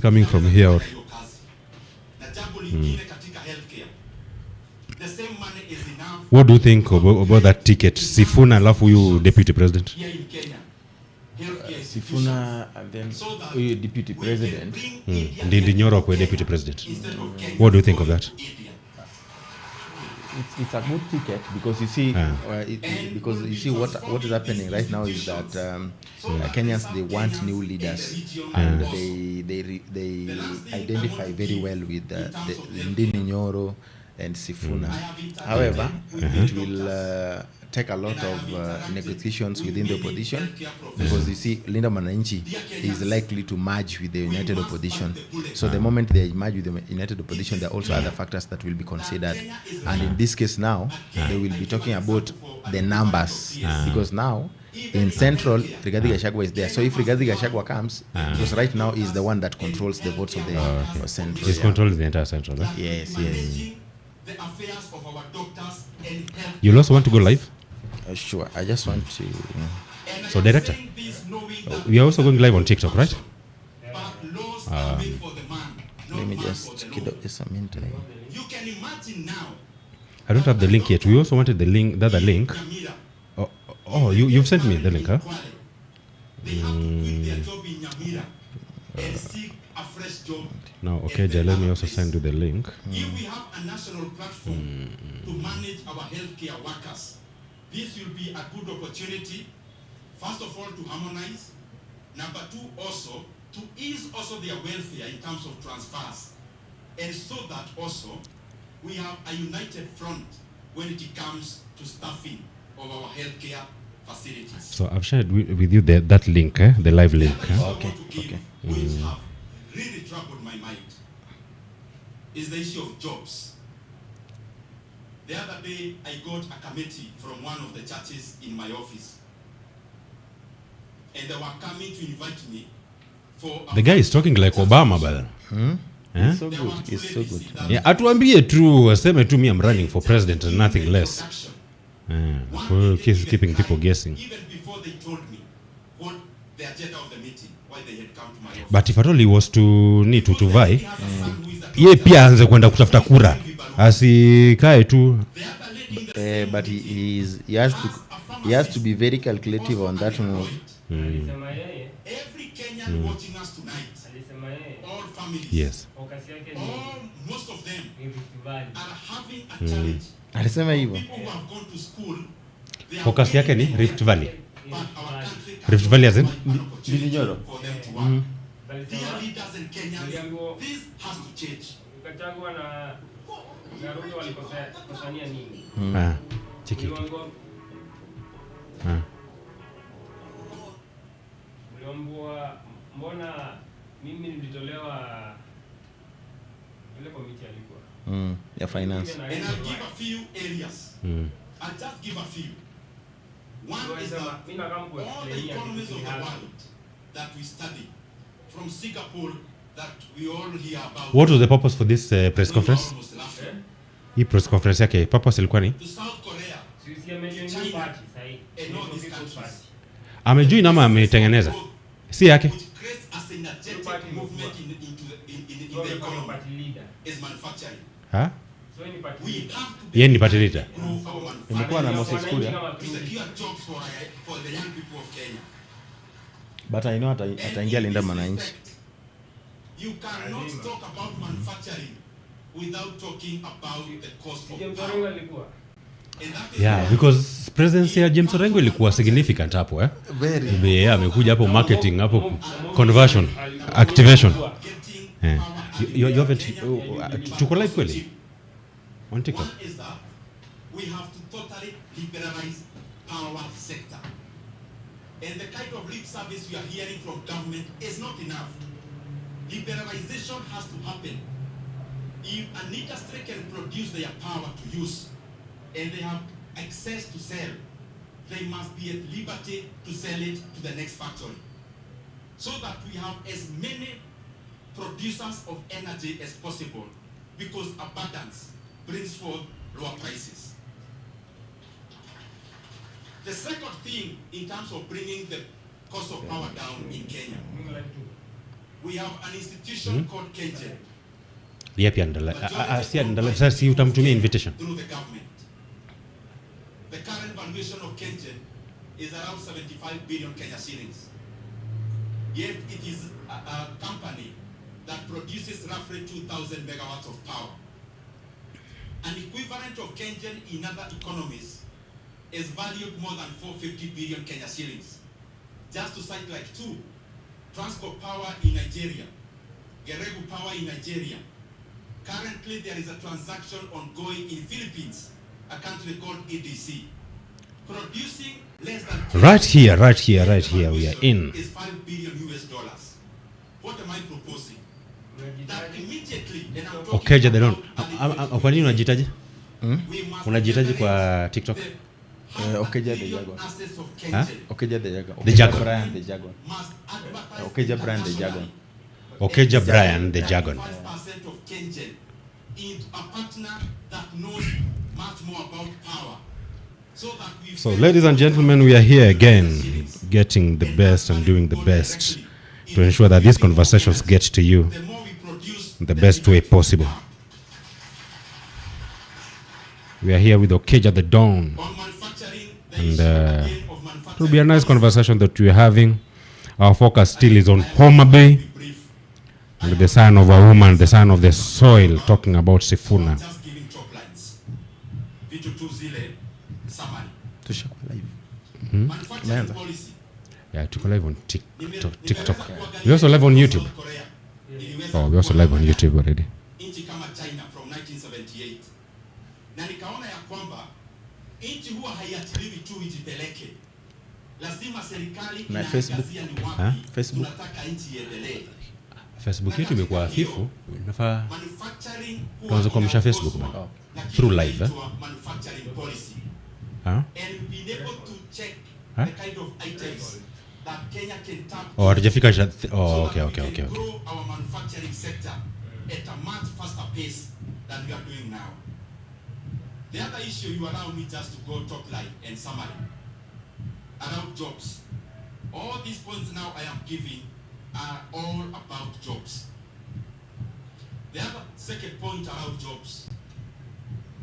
coming from here. Or what do you think about that ticket? Sifuna alafu you deputy president. Sifuna and then you deputy president. Ndindi Nyoro kwa deputy president. What do you think of that? It's a good ticket because you see because you see what is happening right now is that Kenyans, they want new leaders and they identify very well with the Ndindi Nyoro and Sifuna. However, it will take a lot of negotiations within the opposition because you see Linda Mwananchi is likely to merge with the United Opposition. So the moment they merge with the United Opposition, there are also other factors that will be considered. And in this case now, they will be talking about the numbers because now in Central, Rigathi Gachagua is there. So if Rigathi Gachagua comes, because right now is the one that controls the votes of the Central. He's controlling the entire Central, right? Yes. The affairs of our doctors and health. You'll also want to go live? Sure. I just want to. So, director, we are also going live on TikTok, right? Let me just kid up this a minute. You can imagine now. I don't have the link yet. We also wanted the link, the other link. Oh, you've sent me the link, huh? They have to quit their job in Nyamira and seek a fresh job. Now, Okeja, let me also send you the link. If we have a national platform to manage our healthcare workers, this will be a good opportunity, first of all, to harmonize. Number two, also, to ease also their welfare in terms of transfers. And so that also, we have a united front when it comes to staffing of our healthcare facilities. So I've shared with you that link, the live link. Okay. Which have really troubled my mind is the issue of jobs. The other day, I got a committee from one of the churches in my office, and they were coming to invite me for. The guy is talking like Obama, brother. It's so good. It's so good. Yeah, atuambie true, aseme tu me I'm running for president and nothing less. Keeping people guessing. Even before they told me what the agenda of the meeting, why they had come to my office. But if at all he was to need to vai, ye pia aanze kwenda kutafuta kura. Asikae tu. But he has to be very calculative on that move. Every Kenyan watching us tonight, all families, yes, most of them are having a challenge. Alisema hivyo. People who have gone to school, focus yake ni Rift Valley. but our country Rift Valley as in? Ndindi Nyoro. for them to work. Dear leaders and Kenyans, this has to change. Ukachagua na Garuda walikosania nini? Chiki. Uliambua mbona mimi nilitolewa ile komiti alikuwa. Ya finance. And I'll give a few areas. I'll just give a few. One is that all the economies of the world that we study, from Singapore, that we all hear about. What was the purpose for this press conference? Hii press conference yake purpose ilikuwa ni? To South Korea. And all these countries. Amejoin ama ametengeneza? Si yake. Which creates a synergetic movement in the economy is manufacturing. Ha? So ni party. We have to be Yeye ni party leader. Imekuwa na Moses Kuria. to secure jobs for the young people of Kenya. But I know ataingia Linda Mwananchi. You cannot talk about manufacturing without talking about the cost of James power. Orengo alikuwa. And that is Yeah, because presence ya James Orengo ilikuwa significant hapo Very. Yeah, amekuja hapo marketing, hapo conversion, activation. getting Yeah. power. You haven't tuko live kweli? On TikTok. One is that we have to totally liberalize power sector. And the kind of lip service we are hearing from government is not enough. Liberalization has to happen. If an industry can produce their power to use and they have access to sell, they must be at liberty to sell it to the next factory. So that we have as many producers of energy as possible, because abundance brings forth lower prices. The second thing in terms of bringing the cost of power down in Kenya, We have an institution called KenGen. Yapi andala sasa si utamtumia invitation. Through the government. The current valuation of KenGen is around 75 billion Kenya shillings. Yet it is a company that produces roughly 2,000 megawatts of power. An equivalent of KenGen in other economies is valued more than 450 billion Kenya shillings. Just to cite like two, Transco Power in Nigeria, Geregu Power in Nigeria. Currently there is a transaction ongoing in Philippines, a country called EDC, producing less than Right here we are in. Is $5 billion US. What am I proposing? That immediately, and I'm talking Okeja they don't. about Kwa nini unajitaje? we must Unajitaje kwa TikTok? Okeja the Jagon. assets of Huh? KenGen Okeja the Jagon. The Jagon. Brand the Jagon. must advertise Okeja brand the Jagon. Okeja Brian the Jagon. 5% of KenGen into a partner that knows much more about power. So that we So ladies and gentlemen, we are here again getting the best and doing the best to ensure that these conversations get to you the more we produce, the best way possible. We are here with Okeja the Dawn. on manufacturing, the And, issue again of It manufacturing. will be a nice conversation that we're having. Our focus still is on Homa Bay Brief. and the son of a woman, the son of the soil, talking about Sifuna. Just giving top lines. Vitu tu zile summary. Tushakuwa live. Manufacturing Umeanza? policy. Yeah, tuko live on TikTok. We're also live on YouTube. South Korea iliweza Oh, we're also live on YouTube already. nchi kama China from 1978. Na nikaona ya kwamba nchi huwa haiachiliwi tu ijipeleke. Lazima serikali Na Facebook. inaangazia ni wapi Facebook. tunataka nchi iendelee. Facebook yetu imekuwa hafifu. Inafaa Manufacturing huwa tuanze kuamsha Facebook inaongozwa bana. na kitu Through live, inaitwa manufacturing policy. Huh? And being able to check Huh? the kind of items that Kenya can tap Oh, hatujafika so oh, that okay. we can grow our manufacturing sector at a much faster pace than we are doing now. The other issue, you allow me just to go top line and summary around jobs. All these points now I am giving are all about jobs. The other second point around jobs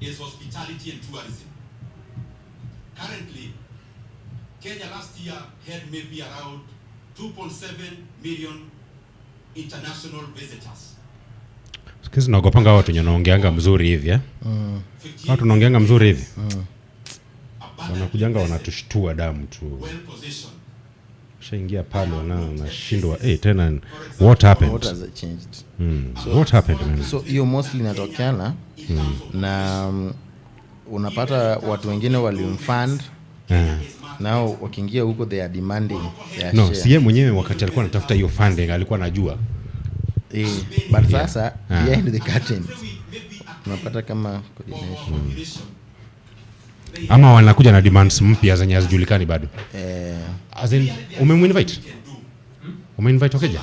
is hospitality and tourism. Currently, Kenya last year had maybe around 2.7 million international visitors. Sikizi naogopanga watu wenye wanaongeanga mzuri hivi eh? Watu wanaongeanga mzuri hivi. Wanakujanga wanatushtua damu tu. Well positioned. Shaingia pale wanashindwa tena what happened? What has changed? What happened man? So hiyo mostly inatokeana na unapata watu wengine walimfund nao wakiingia huko they are demanding their No, share. si yeye mwenyewe wakati alikuwa anatafuta hiyo funding alikuwa anajua. But sasa behind the curtain unapata kama coordination. Ama wanakuja na demands mpya zenye hazijulikani bado. As in umemwinvite? Umeinvite Okeja?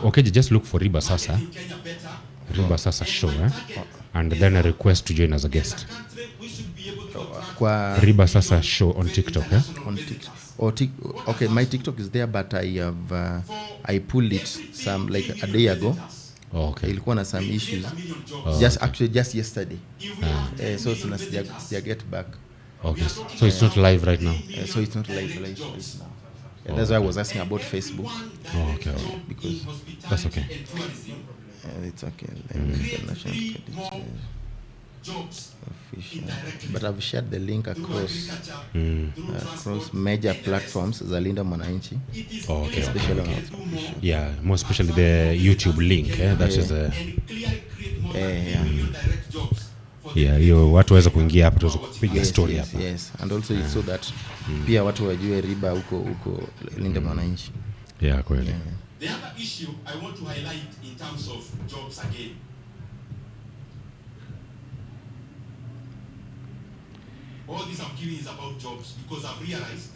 Okeja, just look for RIBA SASA. RIBA SASA show and then a request to join as a guest. Kwa RIBA SASA show on TikTok on TikTok. Okay, my TikTok is there but I have I pulled it some like a day ago. Oh, okay. Ilikuwa na some issues just yesterday. So sija get back. Okay. So it's not live right now. So it's not live right now. That's why I was asking about Facebook. Oh, okay. Because That's okay. it's okay. International credit official. But I've shared the link across major platforms za Linda Mwananchi. Oh, okay. Especially on Yeah, more especially the YouTube link. That is yeah, hiyo watu waweza kuingia hapa tuweza kupiga story hapa. Yes, and also it's so that pia watu wajue RIBA huko Linda Mwananchi. Yeah, kweli. The other issue I want to highlight in terms of jobs again. All this I'm giving is about jobs because I've realized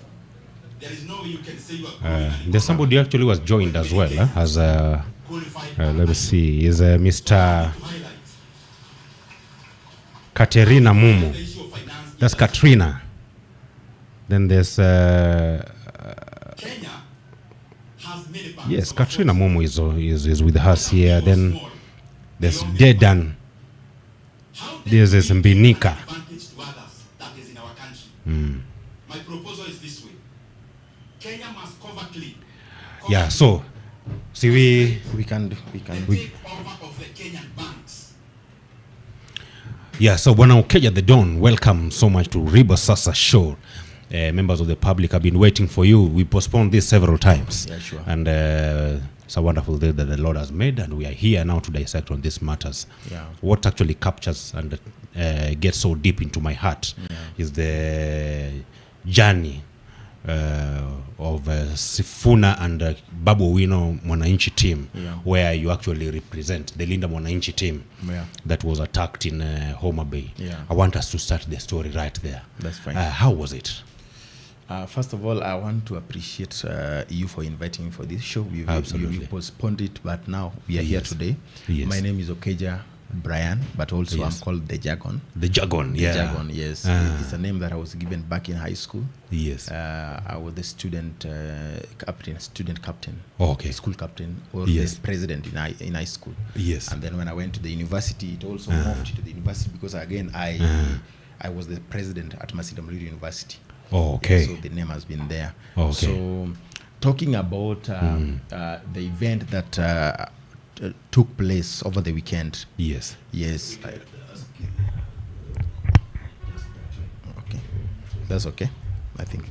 there is no way you can say you are There's somebody actually was joined as well as let me see, is Mr. Katerina Mumu. That's Katrina. Then there's Kenya has many banks. Yes, Katrina Momo is with us here. Then there's Dedan. There's Mbinika. Advantage to others that is in our country. My proposal is this way. Kenya must cover clean. Yeah, so see We can take over of the Kenyan banks. yeah, so Bwana Okeja the Don, welcome so much to RIBA SASA show. Members of the public have been waiting for you. We postponed this several times. Yeah, sure. And it's a wonderful day that the Lord has made, and we are here now to dissect on these matters. Yeah. What actually captures and gets so deep into my heart is the journey of Sifuna and Babu Owino Mwananchi team, where you actually represent the Linda Mwananchi team that was attacked in Homa Bay. I want us to start the story right there. That's fine. How was it? First of all, I want to appreciate you for inviting me for this show. Absolutely. We postponed it, but now we are here today. Yes. My name is Okeja Brian, but also I'm called the Jagon. The Jagon, yeah. The Jagon, yes. It's a name that I was given back in high school. Yes. I was the student captain, Okay. school captain, or Yes. the president in high school. Yes. And then when I went to the university, it also moved to the university because again I was the president at Masinde Muliro University. Oh, okay. So the name has been there. Okay. So talking about the event that took place over the weekend. Yes. Yes. Okay. That's okay, I think.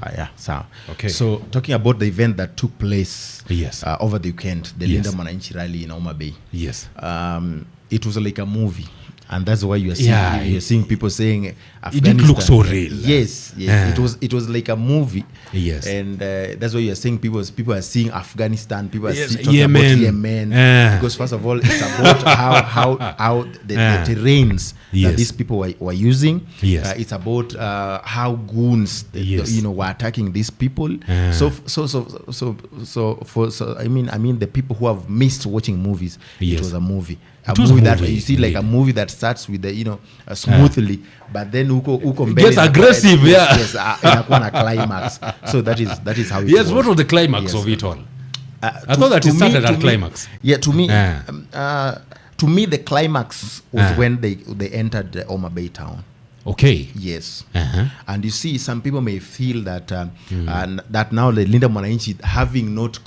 Yeah, so Okay. So talking about the event that took place Yes. over the weekend, the Yes. Linda Mwananchi rally in Homa Bay. Yes. It was like a movie, and that's why you are seeing, you're seeing people saying It didn't look so real. Yes, it was like a movie. Yes. And that's why you are seeing people are seeing Afghanistan, people are Yes, talking Yemen. about Yemen, because first of all it's about how the terrains Yes. that these people were using. Yes. It's about how goons Yes. were attacking these people. So I mean the people who have missed watching movies, Yes. it was a movie. It was a movie that movie, you see, like a indeed. movie that starts with the smoothly, but then uko mbele Gets aggressive, yeah. Yes, inakuwa na climax. So that is how it Yes, was. what was the climax Yes. of it all? I thought that it started at climax. Yeah, to me, Ah. to me the climax was when they entered the Homa Bay town. Okay. Yes. Uh-huh. And you see, some people may feel that that now the Linda Mwananchi, having not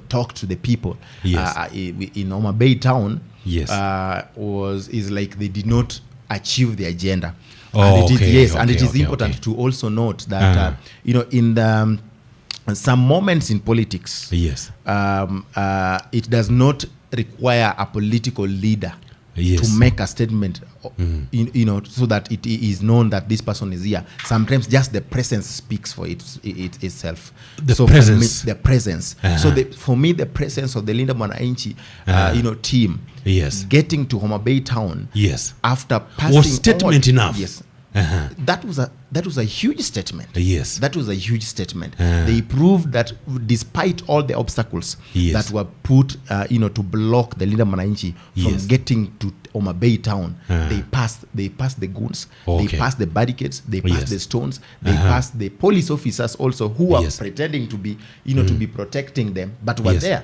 talked to the people Yes. in Homa Bay town, Yes. is like they did not achieve the agenda. Oh, and it okay, is and it is okay, important okay. to also note that in the some moments in politics, Yes. it does not require a political leader Yes. to make a statement, so that it is known that this person is here. Sometimes just the presence speaks for itself. The so presence. For me, the presence. So for me, the presence of the Linda Mwananchi, team, Yes. getting to Homa Bay town, Yes. after passing Was statement on, enough? Yes. Uh-huh. That was a huge statement. Yes. That was a huge statement. They proved that despite all the obstacles Yes. that were put, to block the Linda Mwananchi from Yes. getting to Homa Bay town, they passed the goons, Okay. they passed the barricades, they passed Yes. the stones, they passed the police officers also who were Yes. pretending to be, to be protecting them, but were Yes. there.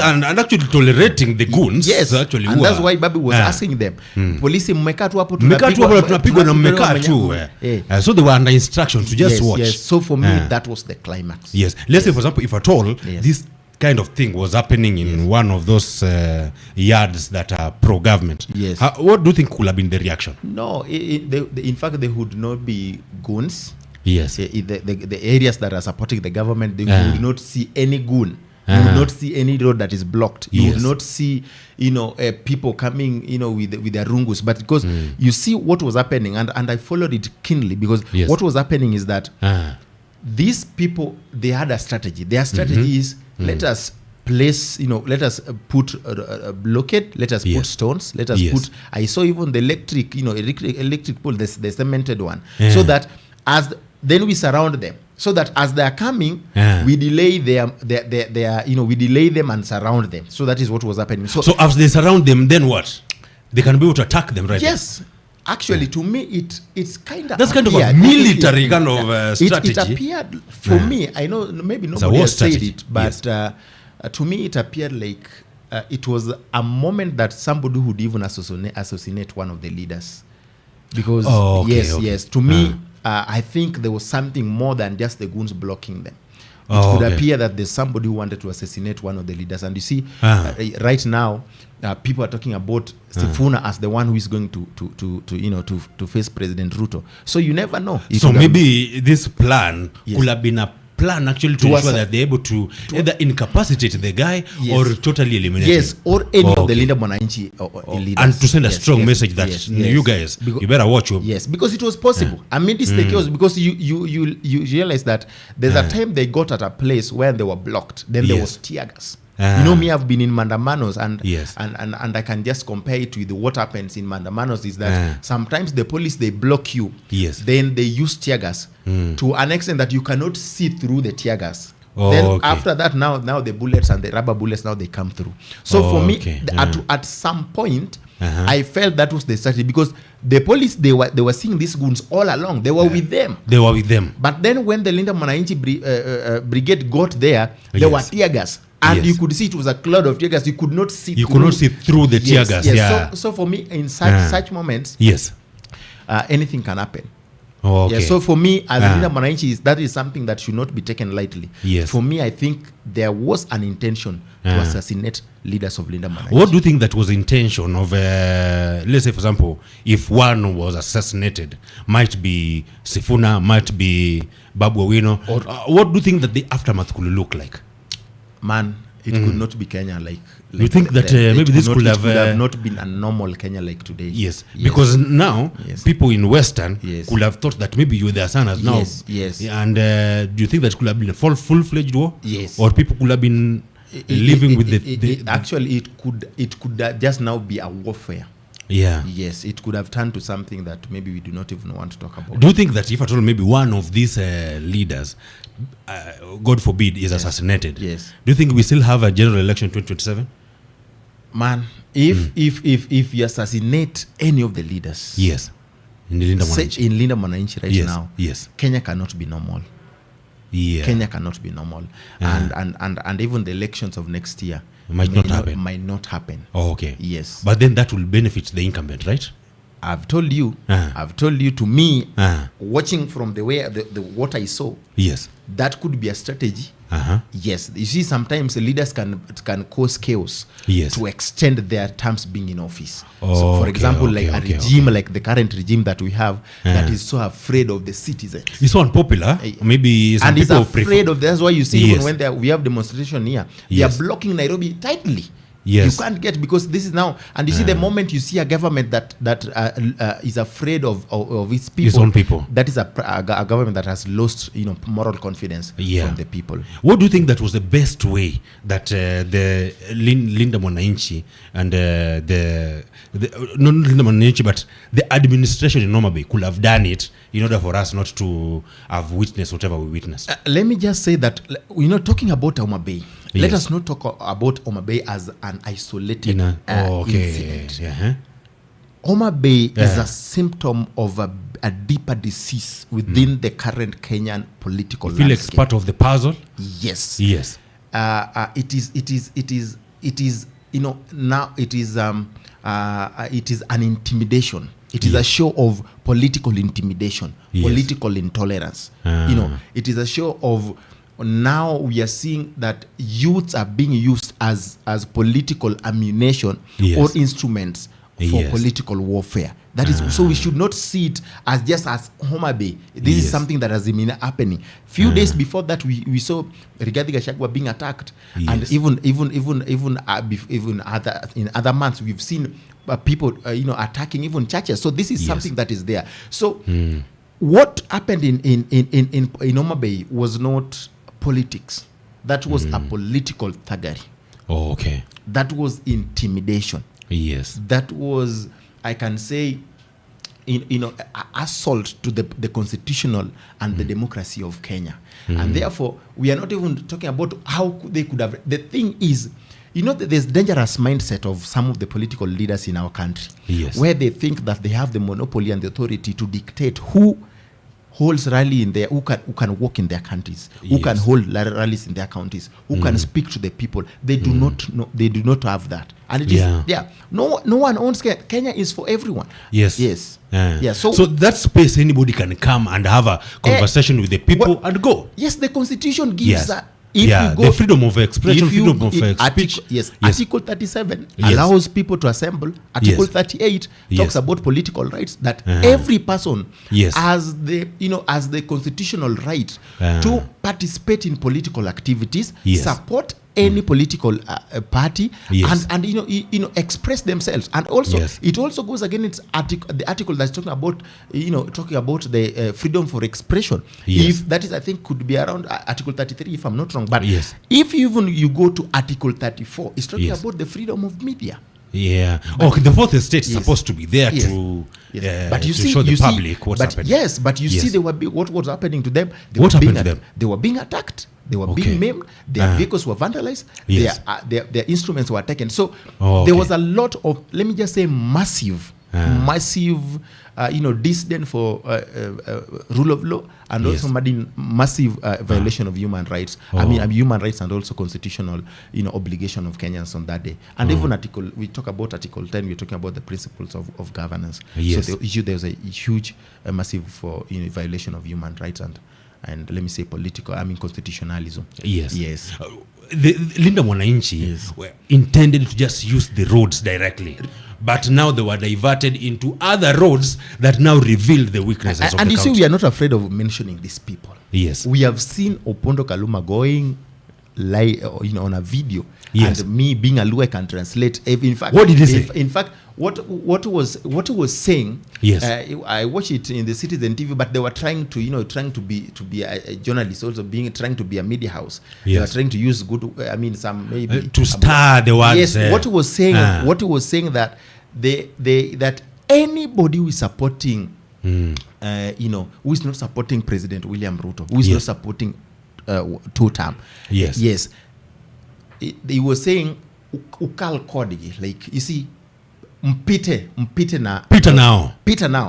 And actually tolerating the goons. Yes, Actually, and that's why Babu was asking them, polisi mmekaa tu hapo mmekaa tu hapo tunapigwa na mmekaa tu. Eh. So they were under instruction to just Yes, watch. yes. So for me, that was the climax. Yes. Let's say, for example, if at all Yes. this kind of thing was happening in one of those yards that are pro-government, Yes. What do you think could have been the reaction? No, in fact, they would not be goons. Yes. The areas that are supporting the government, they would not see any goon. You will not see any road that is blocked. You Yes. will not see, people coming, with their rungus. But because you see what was happening, and I followed it keenly, because Yes. what was happening is that these people, they had a strategy. Their strategy is, let us place, let us put a blockade, let us Yes. put stones, let us Yes. put, I saw even the electric pole, the cemented one, so that then we surround them. So that as they are coming, we delay we delay them and surround them. So that is what was happening. So as they surround them, then what? They can be able to attack them, right? Yes. Actually, to me, it's kind of That's kind of a military kind of strategy. It appeared for me. I know maybe a nobody war has said strategy. it, but to me, it appeared like it was a moment that somebody would even assassinate one of the leaders. Because yes, to me, I think there was something more than just the goons blocking them. It could appear that there's somebody who wanted to assassinate one of the leaders. And you see, right now, people are talking about Sifuna as the one who is going to face President Ruto. So you never know. So maybe this plan could have been a plan actually to ensure that they're able to either incapacitate the guy or totally eliminate him. Yes, or any of the Linda Mwananchi leaders. And to send a strong message that you guys, you better watch him. Yes, because it was possible. I mean, this is the chaos because you realize that there's a time they got at a place where they were blocked. Then there was tear gas. You know me, I've been in Mandamanos and I can just compare it with what happens in Mandamanos is that sometimes the police, they block you. Then they use tear gas to an extent that you cannot see through the tear gas. Then after that, now the bullets and the rubber bullets, now they come through. So for me, at some point, I felt that was the strategy because the police, they were seeing these goons all along. They were with them. But then when the Linda Mwananchi brigade got there, there were tear gas. And you could see it was a cloud of tear gas. You could not see through the tear gas. So for me, in such moments, anything can happen. So for me, as Linda Mwananchi, that is something that should not be taken lightly. For me, I think there was an intention to assassinate leaders of Linda Mwananchi. What do you think that was the intention of, let's say, for example, if one was assassinated, might be Sifuna, might be Babu Owino, what do you think that the aftermath could look like? Man, it could not be Kenya like you think that maybe this could have not been a normal Kenya like today? Yes. Because now people in Western could have thought that maybe you were their son as now. And do you think that could have been a full-fledged war? Or people could have been living with the actually, it could just now be a warfare. Yes, it could have turned to something that maybe we do not even want to talk about. Do you think that if at all maybe one of these leaders, God forbid, is assassinated, do you think we still have a general election 2027? Man, if you assassinate any of the leaders, in Linda Mwananchi right now, Kenya cannot be normal. Kenya cannot be normal, and even the elections of next year might not happen. Yes, but then that will benefit the incumbent, right? I've told you. To me, watching from the way what I saw, that could be a strategy. Yes, you see, sometimes the leaders can cause chaos to extend their terms being in office. So, for example, like a regime like the current regime that we have, that is so afraid of the citizens. It's so unpopular. Maybe some people is afraid of. That's why you see even when we have demonstration here, they are blocking Nairobi tightly. You can't get, because this is now, and you see the moment you see a government that is afraid of its people, its own people, that is a government that has lost moral confidence from the people. What do you think that was the best way that the Linda Mwananchi and not Linda Mwananchi but the administration in Homa Bay could have done it in order for us not to have witnessed whatever we witnessed? Let me just say that, talking about Homa Bay, let us not talk about Homa Bay as an isolated incident. Homa Bay is a symptom of a deeper disease within the current Kenyan political landscape. Feel like part of the puzzle? Yes. It is now it is an intimidation. It is a show of political intimidation, political intolerance. It is a show of, now we are seeing that youths are being used as political ammunition or instruments for political warfare. That is, so we should not see it as just as Homa Bay. This is something that has been happening. Few days before that, we saw Rigathi Gachagua being attacked, and even in other months we've seen people attacking even churches. So this is something that is there. So what happened in Homa Bay was not politics. That was a political thuggery. That was intimidation. That was, I can say, assault to the constitutional and the democracy of Kenya. And therefore, we are not even talking about how they could have. The thing is, there's dangerous mindset of some of the political leaders in our country, Yes. where they think that they have the monopoly and the authority to dictate who holds rally in their, who can walk in their countries, who can Yes. hold rallies in their counties, who can speak to the people. They do not know, they do not have that. And it is no one owns Kenya. Kenya is for everyone. Yes. So that space anybody can come and have a conversation with the people and go. Yes, the constitution gives Yes. that. If you go, the freedom of expression, freedom of speech. Article 37 allows people to assemble. Article 38 talks about political rights, that every person has the constitutional right to participate in political activities, support any political party, and express themselves. And also it also goes against the article that's talking about the freedom for expression. If that is, I think, could be around Article 33, if I'm not wrong. But if even you go to Article 34, it's talking about the freedom of media. The fourth estate is supposed to be there to but you to see, show the public what's happening. Yes, but you see, what was happening to them? What happened to them? They were being attacked. They were being maimed. Their vehicles were vandalized. Their instruments were taken. So there was a lot of, let me just say, massive disdain for rule of law, and also massive violation of human rights. I mean, human rights and also constitutional obligation of Kenyans on that day. And even we talk about Article 10, we're talking about the principles of governance. So there's a huge, massive violation of human rights and let me say constitutionalism. Yes. The Linda Mwananchi were intended to just use the roads directly, but now they were diverted into other roads that now reveal the weaknesses of and the you country. see, we are not afraid of mentioning these people. Yes. We have seen Opondo Kaluma going on a video, and me being a Luo, I can translate. In fact, what did he say? In fact, what he was saying. Yes. I watched it in the Citizen TV, but they were trying to be a journalist, also trying to be a media house. They were trying to use some maybe to star the words. Yes. What he was saying that that anybody who is supporting who is not supporting President William Ruto, who is not supporting two-term. Yes. He was saying ukal kodi, like, you see, mpite now,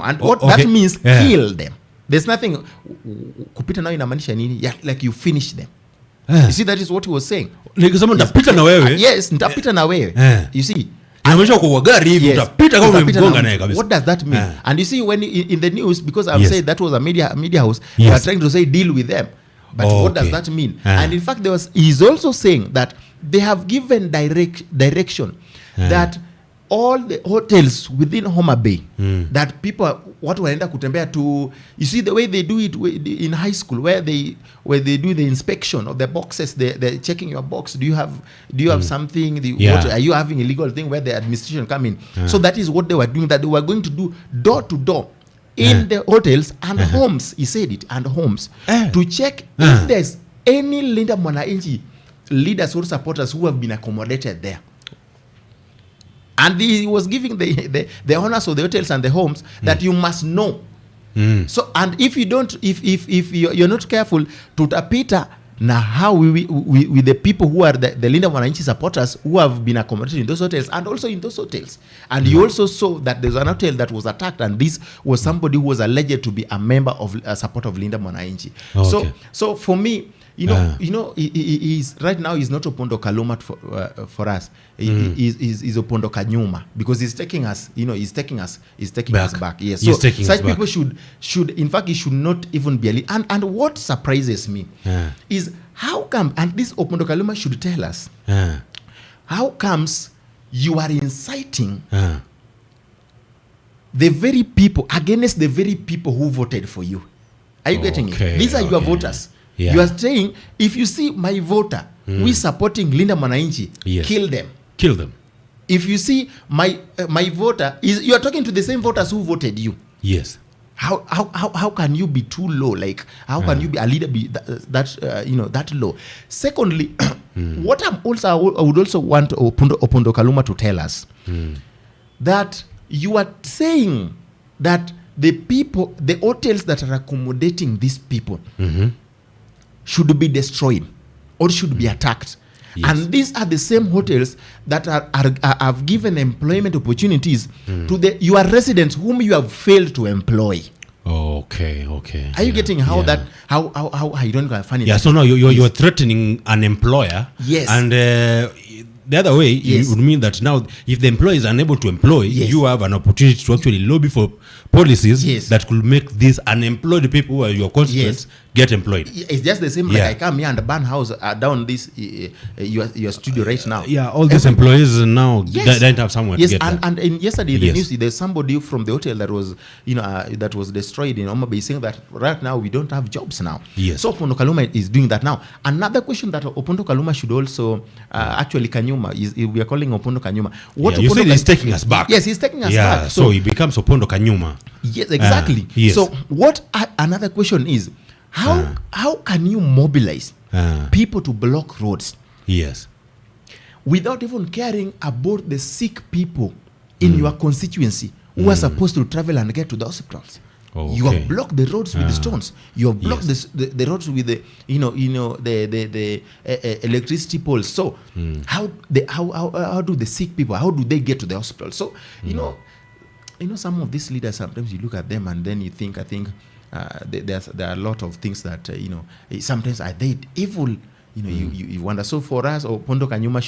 and what that means, kill them. There's nothing kupita now inamaanisha nini, like you finish them. You see, that is what he was saying. Like someone nitapita na wewe. Yes, nitapita na wewe. You see, inamaanisha kwa gari hivi utapita kama umemgonga naye kabisa. What does that mean? And you see, when in the news, because I've said that was a media house, they are trying to say deal with them. But what does that mean? And in fact, he's also saying that they have given direction that all the hotels within Homa Bay, that people, watu wanaenda kutembea to, you see the way they do it in high school, where they do the inspection of the boxes, they're checking your box. Do you have something? What, are you having illegal thing, where the administration come in? So that is what they were doing, that they were going to do door to door in the hotels and homes, he said it, and homes, to check if there's any Linda Mwananchi leaders or supporters who have been accommodated there. And he was giving the honors of the hotels and the homes that you must know. So, and if you don't, if you're not careful, tutapita na how we with the people who are the Linda Mwananchi supporters who have been accommodated in those hotels and also in those hotels. And you also saw that there's an hotel that was attacked, and this was somebody who was alleged to be a member of a support of Linda Mwananchi. So for me, he's right now, he's not Opondo Kaluma for us. He's Opondo Kanyuma, because he's taking us, he's taking us back. Yes. So such people should in fact, he should not even be a leader. And what surprises me is how come, and this Opondo Kaluma should tell us, how comes you are inciting the very people against the very people who voted for you? Are you getting it? These are your voters. You are saying, if you see my voter who is supporting Linda Mwananchi, kill them. If you see my voter, you are talking to the same voters who voted you. Yes. How can you be too low? Like, how can you be a leader that low? Secondly, what I would also want Opondo Kaluma to tell us, that you are saying that the hotels that are accommodating these people should be destroyed or should be attacked. Yes. And these are the same hotels that have given employment opportunities to your residents whom you have failed to employ. Okay. Are you getting how you don't find it? Yeah, so now you're threatening an employer. Yes. And the other way, Yes. it would mean that now if the employer is unable to employ, Yes. you have an opportunity to actually lobby for policies Yes. that could make these unemployed people who are your constituents get employed. It's just the same. Like Yeah. I come here and burn house down this your studio right now. Yeah, all these employees now Yes. don't have somewhere Yes, to get and in yesterday the Yes. news, there's somebody from the hotel that was that was destroyed in Homa Bay saying that right now we don't have jobs now. Yes. So Opondo Kaluma is doing that now. Another question that Opondo Kaluma should also actually Kanyuma is we are calling Opondo Kanyuma. Yeah, you said he's taking us back. Yes, he's taking us Yeah, back. so he becomes Opondo Kanyuma. Yes, exactly. Yes. So another question is how can you mobilize people to block roads Yes. without even caring about the sick people in your constituency who are supposed to travel and get to the hospitals? You have blocked the roads with the stones. You have blocked the roads with the the electricity poles. So how do the sick people, how do they get to the hospital? So you know some of these leaders, sometimes you look at them and then you think, I think there are a lot of things that sometimes are they evil. You wonder. So for us, Opondo Kanyuma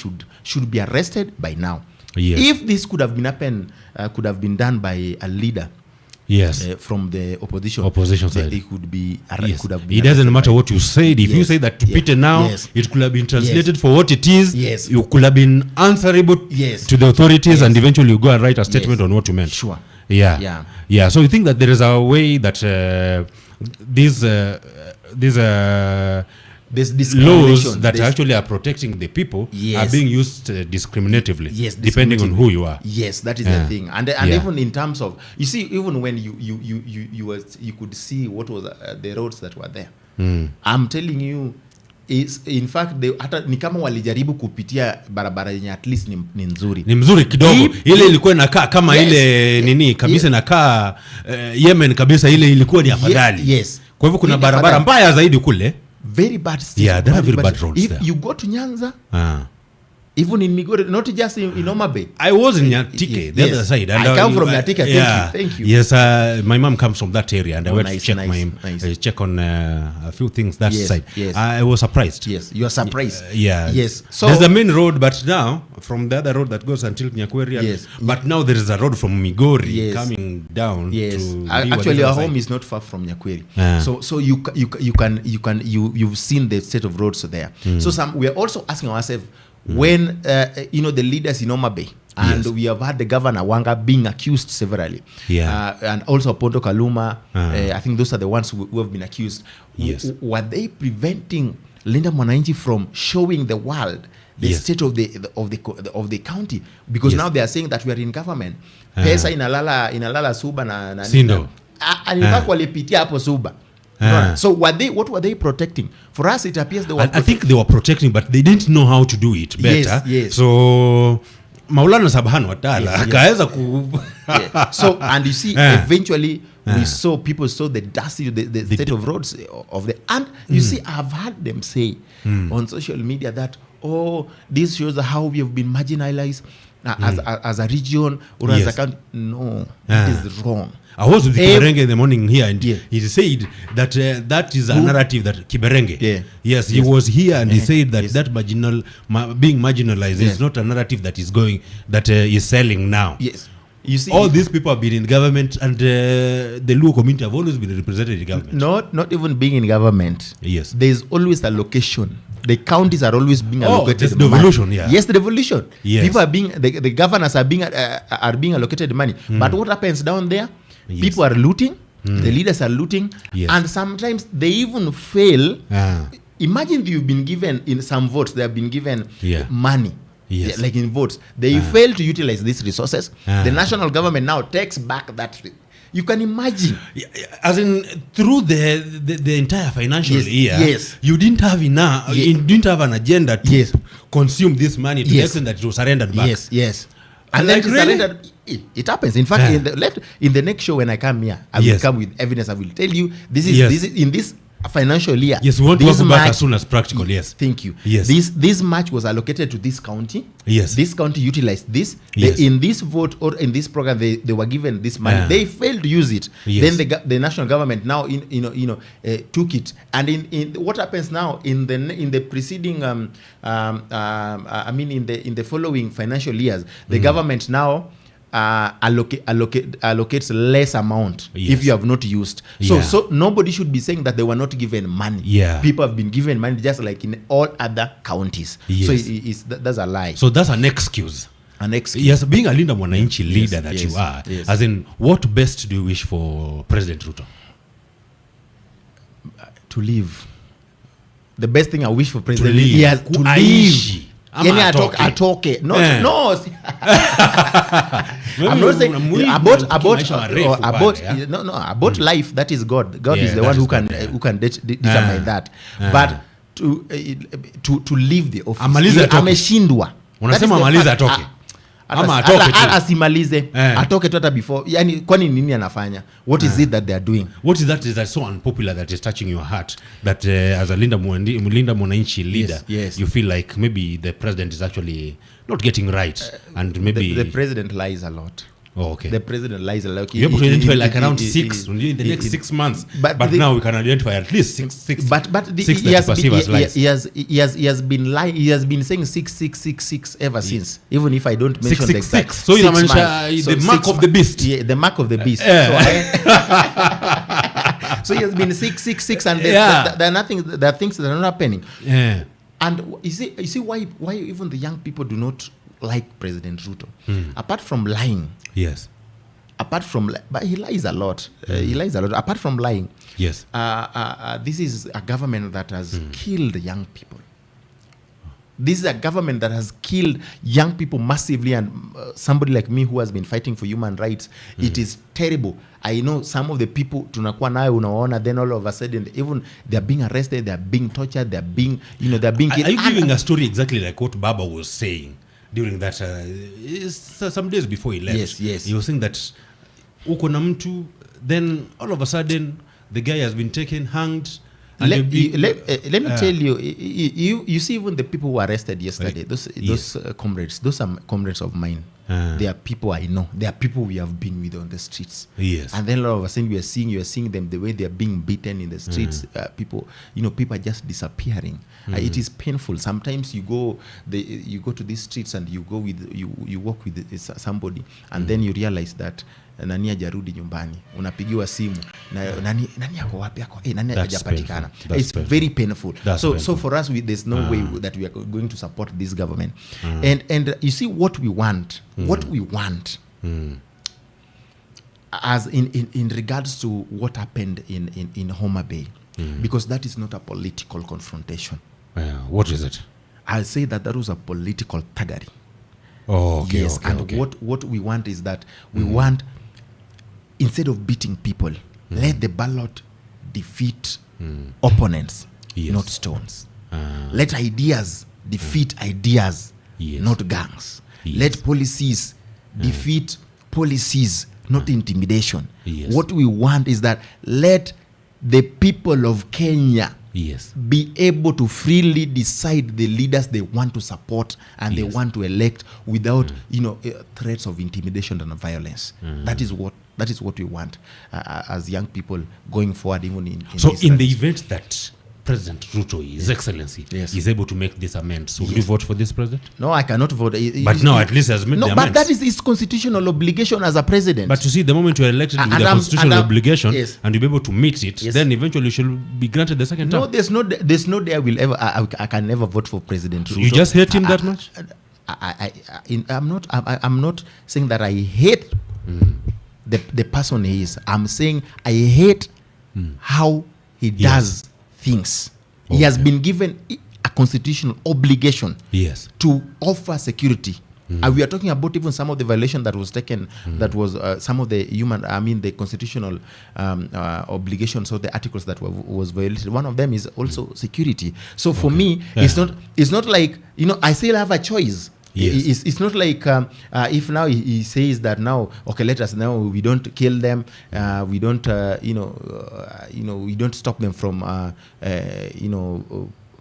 should be arrested by now. Yes. If this could have been done by a leader, Yes. From the Opposition side. it could be Yes. could have been It doesn't arrested matter by- what you said. If you Yes. say that to Yes. Peter now, Yes. it could have been translated Yes. for what it is. Yes. You could have been answerable Yes. to the authorities, Yes. and eventually you go and write a statement Yes. on what you meant. Sure. Yeah. So you think that there is a way that these There's laws discrimination. that There's- actually are protecting the people Yes. are being used discriminatively, Yes, depending on who you are. Yes, that is Yeah. the thing, and Yeah. even in terms of, you see, even when you could see what was the roads that were there. I'm telling you, is in fact hata ni kama walijaribu kupitia barabara yenye at least ni nzuri. Ni mzuri kidogo. Ile ilikuwa inakaa kama Yes. ile nini kabisa inakaa Yemen kabisa, ile ilikuwa ni afadhali. Yes. Kwa hivyo kuna Ni barabara afadhali. mbaya zaidi kule. Very bad state. Yeah, there are very bad roads If there. you go to Nyanza, Ah. even in Migori, not just in Homa Bay. I was in Nyatike, the Yes. other side. I come from Nyatike, thank you. Yes, my mom comes from that area, and I went Nice, to check nice. check on a few things that Yes, side. yes. I was surprised. Yes, you are surprised. Yeah. Yes. So there's the main road, but now from the other road that goes until Nyakweri. Yes. But now there is a road from Migori Yes. coming down. yes, To actually our home is not far from Nyakweri. So you've seen the state of roads there. So we are also asking ourselves, when the leaders in Homa Bay, and Yes. we have had the governor Wanga being accused severally, and also Opondo Kaluma, I think those are the ones who have been accused. Yes. Were they preventing Linda Mwananchi from showing the world the Yes. state of the county? Because Yes. now they are saying that we are in government. Pesa inalala Suba na Sindo. and in fact walipitia hapo Suba. So what were they protecting? For us it appears they were I think they were protecting, but they didn't know how to do it better. Yes. So Maulana Sabhan Watala Yes. akaweza ku Yeah. So and you see eventually we saw people saw the dusty the state of roads of the, and you see I've heard them say on social media that this shows how we have been marginalized as a region or as a country. No, it is wrong. I was with Kiberenge in the morning here, and Yeah. he said that that is a narrative that Kiberenge. Yeah. Yes, he was here, and he said that Yes. that being marginalized is not a narrative that is is selling now. Yes. You see, All these people have been in government, and the Luo community have always been represented in government. not even being in government. Yes. There is always allocation. The counties are always being allocated. there's devolution, yeah. Yes, the devolution. Yes. People are being the governors are being allocated money. But what happens down there? Yes. People are looting. The leaders are looting, Yes. and sometimes they even fail. Ah. Imagine you've been given in some votes. They have been given money. Yes. Yeah, like in votes, they fail to utilize these resources. The national government now takes back that. You can imagine. As in, through the entire financial Yes, year, yes. you didn't have enough. Ye- You didn't have an agenda to Yes. consume this money to the Yes. extent that it was surrendered back. Yes. And And then like it really? surrendered. It happens. In fact, in the next show when I come here, I will Yes. come with evidence. I will tell you this is Yes. this is in this financial year. Yes, we want to this go back much- as soon as practical. Yes. Thank you. Yes. This much was allocated to this county. Yes. This county utilized this. Yes. In this vote or in this program, they were given this money. They failed to use it. Yes. Then the national government now took it. And in what happens now in the preceding in the following financial years, the government now allocates less amount if you have not used. So nobody should be saying that they were not given money. Yeah. People have been given money just like in all other counties. Yes. So that's a lie. So that's an excuse. An excuse. Yes, being a Linda Mwananchi leader that yes, you are, yes. as in, what best do you wish for President Ruto? To live. The best thing I wish for President live. he has to Aishi. live. Ama Yani atoke. atoke. No, Eh. no. I'm not saying about life. That is God. God is the one who can determine that. But to leave the office. Amalize atoke. Ameshindwa. Unasema That is the amalize fact. atoke. Ama atoke tu. Asimalize. Atoke tu hata before. Yani kwani nini anafanya? What is it that they are doing? What is that so unpopular that is touching your heart that as a Linda Mwananchi leader, Yes. you feel like maybe the president is actually not getting right and maybe... The president lies a lot. Oh, okay. The president lies a lot. You're able to identify like around six in the next 6 months, but now we can identify at least six. But six that you perceive as lies. he has been lying. He has been saying 6 ever since. Even if I don't mention the exact. So you mention the mark of the beast. Yeah, the mark of the beast. So he has been 6, and there are nothing. There are things that are not happening. Yeah. And you see why even the young people do not like President Ruto, apart from lying. Yes. But he lies a lot. He lies a lot. Apart from lying, yes. This is a government that has killed young people. This is a government that has killed young people massively, and somebody like me who has been fighting for human rights, it is terrible. I know some of the people tunakuwa nayo unaona, then all of a sudden even they're being arrested, they're being tortured, they're being killed. Are you giving a story exactly like what Baba was saying during that some days before he left? Yes. He was saying that uko na mtu, then all of a sudden the guy has been taken, hanged. And let me tell you, you see, even the people who were arrested yesterday, those comrades, those are comrades of mine. They are people I know. They are people we have been with on the streets. Yes. And then all of a sudden you are seeing them, the way they are being beaten in the streets. People are just disappearing. It is painful. Sometimes you go to these streets and you walk with somebody, and then you realize that nani hajarudi nyumbani, unapigiwa simu na nani yako wapi, nani hajapatikana. It's very painful. So for us, there's no way that we are going to support this government. And you see what we want, as in regards to what happened in Homa Bay, because that is not a political confrontation. What is it? I'll say that was a political thuggery. Oh, okay. Yes, okay, and okay. what we want is that we want, instead of beating people, let the ballot defeat opponents, Yes. not stones. Let ideas defeat ideas, Yes. not gangs. Yes. Let policies defeat policies, not intimidation. Yes. What we want is that let the people of Kenya Yes. be able to freely decide the leaders they want to support and they Yes. want to elect without threats of intimidation and violence. That is what we want as young people going forward, even in So this in the service. event that President Ruto, His Excellency, Yes. is able to make this amend, so will you vote for this president? No, I cannot vote. But now at least he has made the but amends. that is his constitutional obligation as a president. But you see, the moment you are elected with And the I'm- constitutional and I'm- obligation, yes. and you'll be able to meet it, Yes. then eventually you should be granted the second no, term. there's no day I will ever. I can never vote for President Ruto. You just hate him that much? I'm not saying that I hate the person he is. I'm saying I hate how he does things. He has been given a constitutional obligation Yes. to offer security. We are talking about even some of the violation that was taken, that was some of the the constitutional obligations or the articles that was violated. One of them is also security. So for me, it's not like, I still have a choice. Yes. It's not like if now he says that now, okay, let us now, we don't kill them, we don't we don't stop them from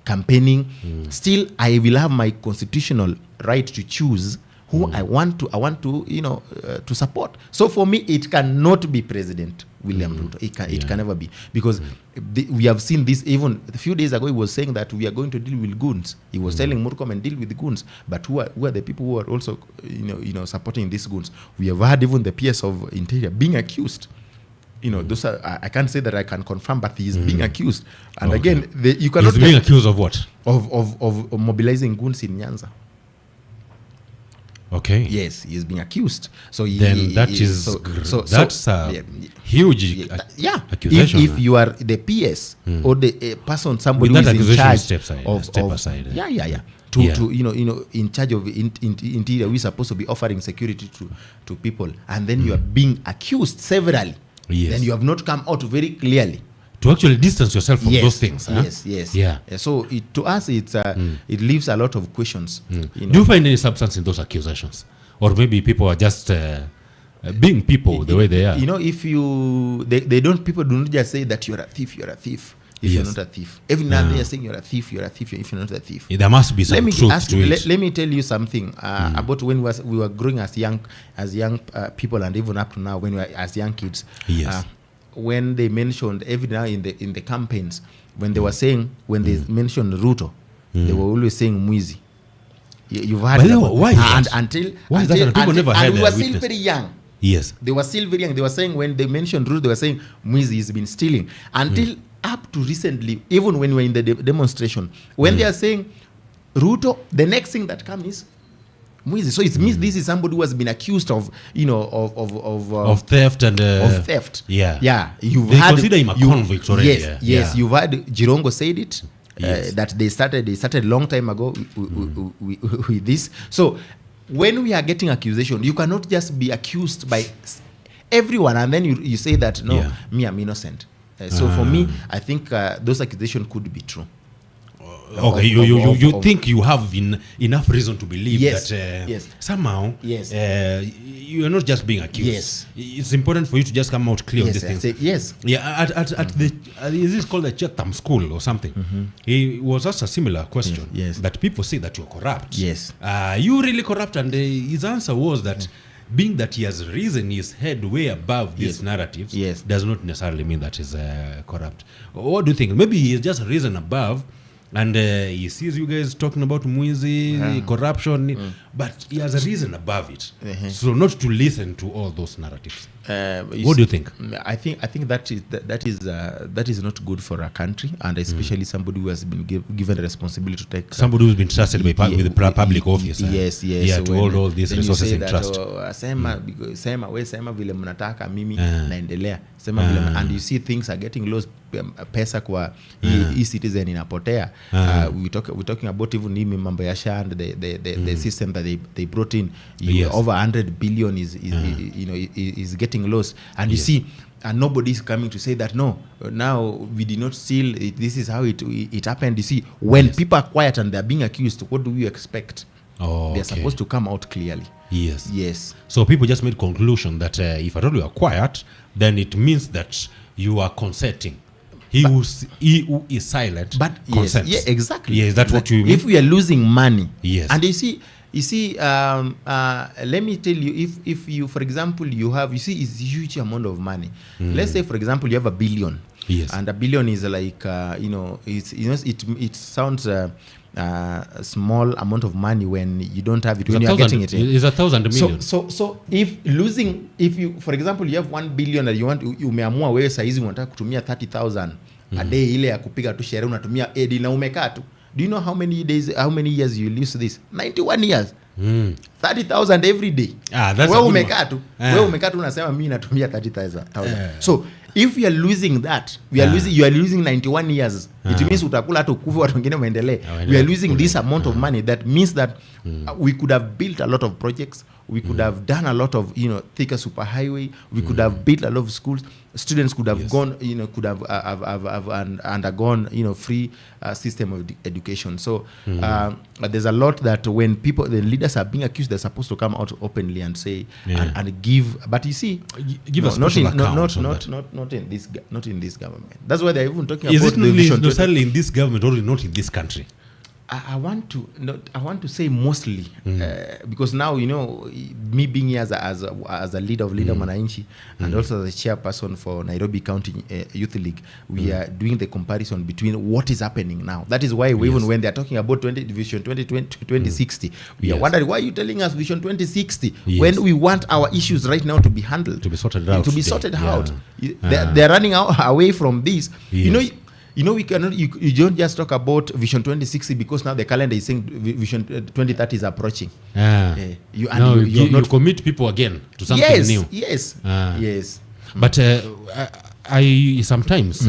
campaigning. Still, I will have my constitutional right to choose who I want to to support. So for me, it cannot be President William Ruto. It can never be, because we have seen this. Even a few days ago, he was saying that we are going to deal with goons. He was telling Murkomen deal with the goons. But who are the people who are also supporting these goons? We have had even the PS of Interior being accused. Those are, I can't say that I can confirm, but he is being accused. And again, you cannot. He's being accused of what? Of mobilizing goons in Nyanza. Okay. Yes, he is being accused. So that's a huge accusation. If you are the PS or the person, somebody who is in charge to in charge of interior, we're supposed to be offering security to people, and then you are being accused severally. Yes. Then you have not come out very clearly to actually distance yourself from those things. Yes. Yeah. So to us, it leaves a lot of questions. Do you find any substance in those accusations, or maybe people are just being people the way they are? If people do not just say that you're a thief. If you're not a thief, every now they are saying you're a thief. If you're not a thief, there must be some truth to it. Let me tell you something about when we were growing as young people, and even up to now when we were as young kids. Yes. When they mentioned every now in the campaigns, when they were saying, when they mentioned Ruto, they were always saying Mwizi. You've heard that. Why is that? Until People never had we were still witness. very young. Yes. They were still very young. They were saying, when they mentioned Ruto, they were saying Mwizi has been stealing. Until up to recently, even when we were in the demonstration, when they are saying Ruto, the next thing that comes is Mwizi. So it means this is somebody who has been accused of theft and of theft. Yeah. They consider him a convict already. Yes. You've heard Jirongo said it. Yes. That they started a long time ago with this. So when we are getting accusation, you cannot just be accused by everyone and then you say that me, I'm innocent. So for me, I think those accusations could be true. Okay, you think you have enough reason to believe that somehow you are not just being accused. Yes. It's important for you to just come out clear on these things. Yes. Yeah, at the is this called the Chatham School or something? He was asked a similar question. Yes. That people say that you're corrupt. Yes. You really corrupt? And his answer was that being that he has risen his head way above these narratives does not necessarily mean that he's corrupt. What do you think? Maybe he's just risen above and he sees you guys talking about Mwizi, corruption, but he has a reason above it. So not to listen to all those narratives. What do you think? I think that is not good for a country, and especially somebody who has been given a responsibility to take. Somebody who's been trusted with the public office. Yes. Yeah, so to hold all these resources in trust. Sema vile mnataka mimi naendelea. Sema vile, and you see things are getting lost. Pesa kwa e-citizen inapotea. We're talking about even mambo ya SHA and the system that they brought in. Over 100 billion is getting lost, and you see, and nobody is coming to say that now we did not steal it, this is how it happened. You see, when people are quiet and they're being accused, what do we expect? They're supposed to come out clearly. Yes. So people just made conclusion that if at all you are quiet, then it means that you are consenting. He who is silent but consents. Yes, exactly. Yes, that's what you mean. If we are losing money, and you see, let me tell you, if you, for example, it's a huge amount of money. Let's say, for example, you have $1 billion. Yes. And $1 billion is like, it sounds a small amount of money when you don't have it, when you are getting it. It's 1,000 million. So if you, for example, you have $1 billion that umeamua wewe saizi unataka kutumia 30,000 a day, ile ya kupiga tu sherehe unatumia edi na umekaa tu. Do you know how many years you lose this? 91 years. 30,000 every day. Wewe umekaa tu. Wewe umekaa tu unasema mimi natumia 30,000. So if you are losing that, you are losing 91 years. It means utakula hata ukufe watu wengine waendelee. We are losing this amount of money. That means that we could have built a lot of projects. we could have done a lot of, thicker superhighway. We could have built a lot of schools. Students could have gone, could have undergone, free system of education. So there's a lot that when the leaders are being accused, they're supposed to come out openly and say and give. But you see, give us not in this government. That's why they're even talking Is about it the vision. necessarily in this government or not in this country? I want to say mostly because now me being here as a leader of Linda Mwananchi and also as a chairperson for Nairobi County Youth League, we are doing the comparison between what is happening now. That is why even when they are talking about Vision 2060, we are wondering, why are you telling us Vision 2060 when we want our issues right now to be handled, to be sorted out, They're running away from this. We cannot. You don't just talk about Vision 2060 because now the calendar is saying Vision 2030 is approaching. You commit people again to something new. Yes. But I sometimes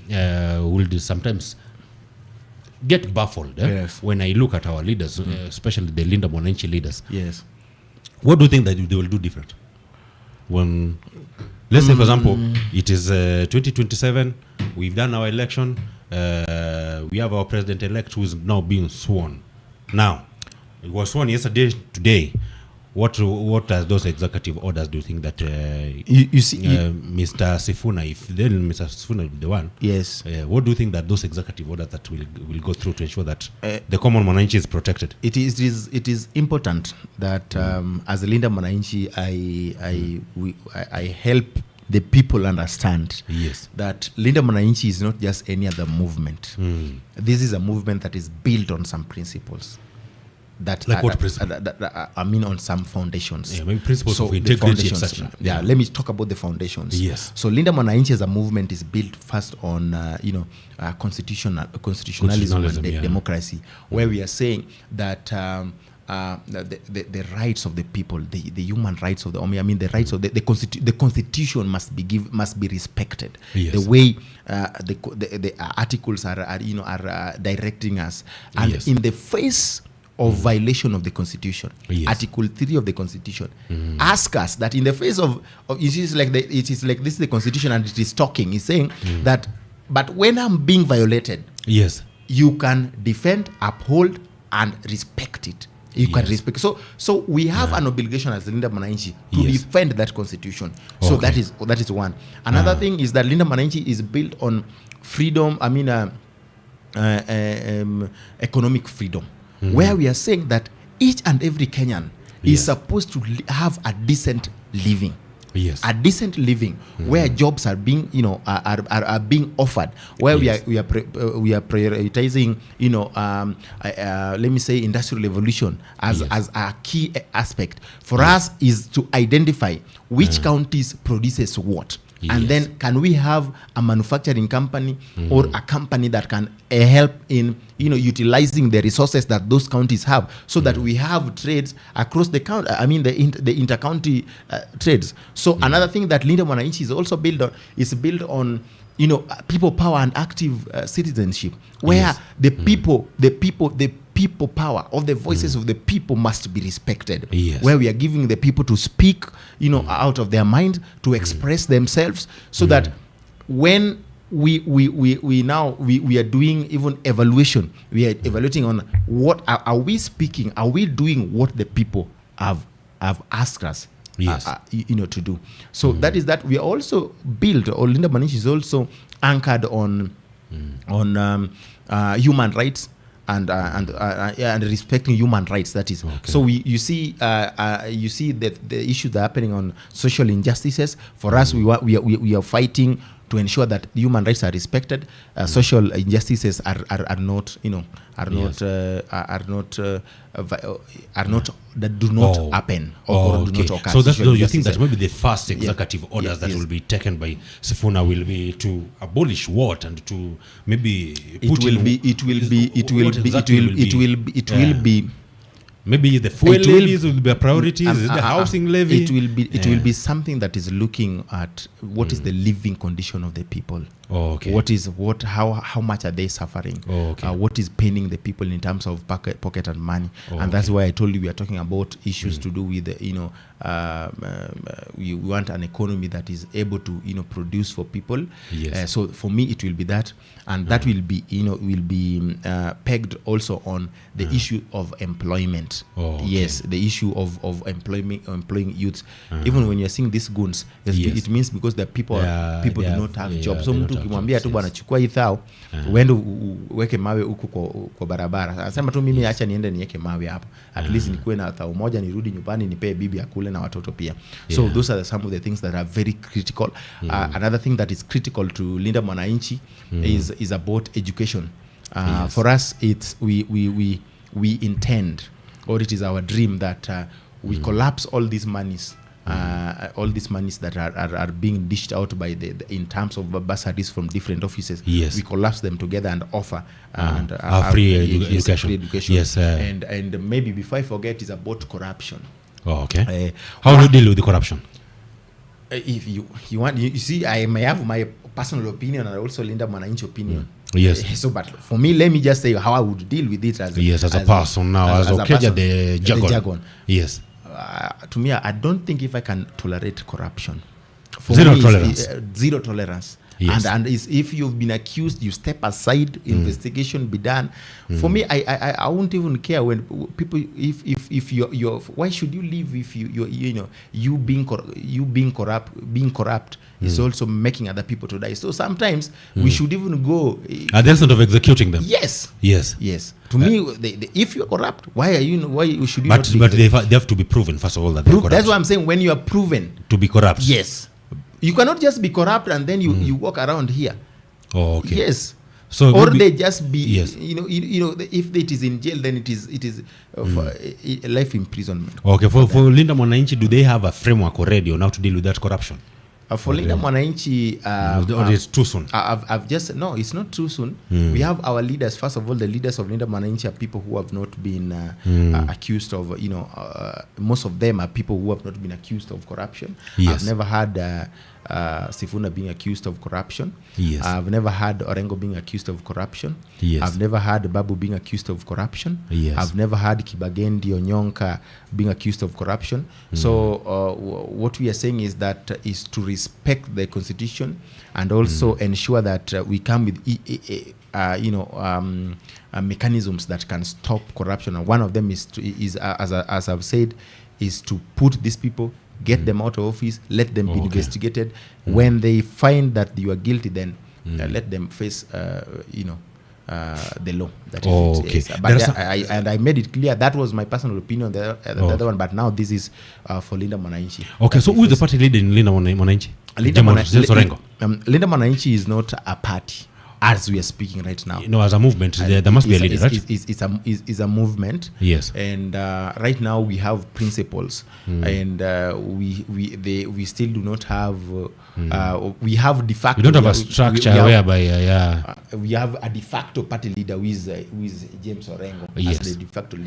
will sometimes get baffled when I look at our leaders, especially the Linda Mwananchi leaders. Yes. What do you think that they will do different? When, let's say, for example, it is 2027. We've done our election. We have our president-elect who is now being sworn. Now, it was sworn yesterday. Today, what are those executive orders? Do you think that you see, Mr. Sifuna, if then Mr. Sifuna is the one? Yes. What do you think that those executive orders that will go through to ensure that the common Mwananchi is protected? It is important that as a Linda Mwananchi, I help the people understand that Linda Mwananchi is not just any other movement. This is a movement that is built on some principles. What principles? On some foundations. Maybe principles of integrity, etc. Let me talk about the foundations. Yes. So Linda Mwananchi as a movement is built first on constitutionalism and democracy, where we are saying that the rights of the people, the human rights of the the rights of the constitution must be respected. Yes. The way the articles are directing us, and in the face of violation of the constitution, Article 3 of the constitution ask us that in the face of it is like this is the constitution and it is talking. It's saying that, but when I'm being violated, you can defend, uphold, and respect it. You can respect. So we have an obligation as Linda Mwananchi to defend that constitution. So that is one. Another thing is that Linda Mwananchi is built on freedom. Economic freedom, where we are saying that each and every Kenyan is supposed to have a decent living. A decent living where jobs are being are being offered, where we are prioritizing let me say industrial revolution as a key aspect for us is to identify which counties produces what. And then can we have a manufacturing company or a company that can help in utilizing the resources that those counties have, so that we have trades across the county. The inter-county trades. So another thing that Linda Mwananchi is also built on people power and active citizenship, where the people power of the voices of the people must be respected, where we are giving the people to speak out of their mind, to express themselves, so that when we are doing even evaluation, we are evaluating on what are we speaking, are we doing what the people have asked us to do. So that is that we are also built, or Linda Mwananchi is also anchored on human rights and respecting human rights. That is so you see that the issues that are happening on social injustices. For us, we are fighting to ensure that human rights are respected. Social injustices are not that do not happen or do not occur. So that's you think that maybe the first executive orders that will be taken by Sifuna will be to abolish what, and to maybe put Maybe the fuel It will- levies will be a priority. Is it the housing levy? It will be something that is looking at what is the living condition of the people. Oh, okay. How much are they suffering? Oh, okay. What is paining the people in terms of pocket and money? Oh, and that's why I told you we are talking about issues to do with we want an economy that is able to produce for people. Yes. So for me it will be that, and that will be pegged also on the issue of employment. Oh, okay. Yes, the issue of employing youths. Even when you're seeing these goons, it means because the people do not have jobs. So mtu ukimwambia tu bwana chukua hii thao uende uweke mawe huku kwa barabara, anasema tu mimi acha niende niweke mawe hapo, at least nikuwe na thao moja nirudi nyumbani nipee bibi akule na watoto pia. So those are some of the things that are very critical. Another thing that is critical to Linda Mwananchi is about education. For us it's we intend, or it is our dream that we collapse all these monies that are being dished out by in terms of bursaries from different offices. Yes. We collapse them together and offer free yes, education. free education. Yes, and maybe before I forget, is about corruption. Oh, okay. How do you deal with the corruption? If you want, you see, I may have my personal opinion and also Linda Mwananchi opinion. Yes. So, but for me, let me just say how I would deal with it as a person now, as Okeja, person, the Jagon. Yes. To me, I don't think if I can tolerate corruption. For Zero me, tolerance. Zero tolerance. Yes. And if you've been accused, you step aside, investigation be done. For me, I won't even care when people, if you're why should you leave if you being corrupt is also making other people to die. So sometimes we should even go At the extent of executing them. Yes. To me, if you're corrupt, why should you not be? But they have to be proven first of all that they're corrupt. That's what I'm saying. When you are proven to be corrupt. Yes. You cannot just be corrupt and then you walk around here. Oh, okay. Yes. So or they just be, yes. If it is in jail, then it is life imprisonment. Okay. For Linda Mwananchi, do they have a framework already on how to deal with that corruption? For Linda Mwananchi, or it's too soon? I've just no, it's not too soon. We have our leaders. First of all, the leaders of Linda Mwananchi are people who have not been accused of. Most of them are people who have not been accused of corruption. Yes. I've never had Sifuna being accused of corruption. Yes. I've never had Orengo being accused of corruption. Yes. I've never had Babu being accused of corruption. Yes. I've never had Kibagendi Onyonka being accused of corruption. So what we are saying is that is to respect the constitution and also ensure that we come with mechanisms that can stop corruption. And one of them is as I've said, is to put these people, get them out of office, let them be investigated. When they find that you are guilty, then let them face the law. That is it. But I made it clear that was my personal opinion. The other one, but now this is for Linda Mwananchi. Okay, so who is the party leader in Linda Mwananchi? Linda Mwananchi is not a party as we are speaking right now. As a movement, there must be a leader, right? It's a movement. Yes. And right now we have principles, and we still do not have. We have de facto. We don't have a structure whereby we have a de facto party leader who is James Orengo as the de facto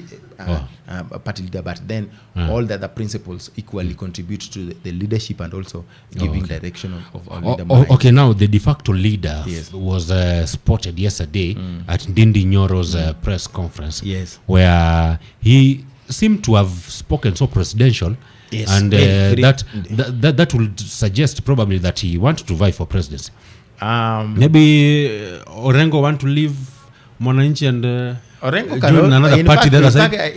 party leader, but then all the other principles equally contribute to the leadership and also giving direction of leader. Okay, now the de facto leader was spotted yesterday at Ndindi Nyoro's press conference, where he seemed to have spoken so presidential. Yes, and that would suggest probably that he wanted to vie for presidency. Maybe Orengo want to leave Mwananchi and Orengo join another party.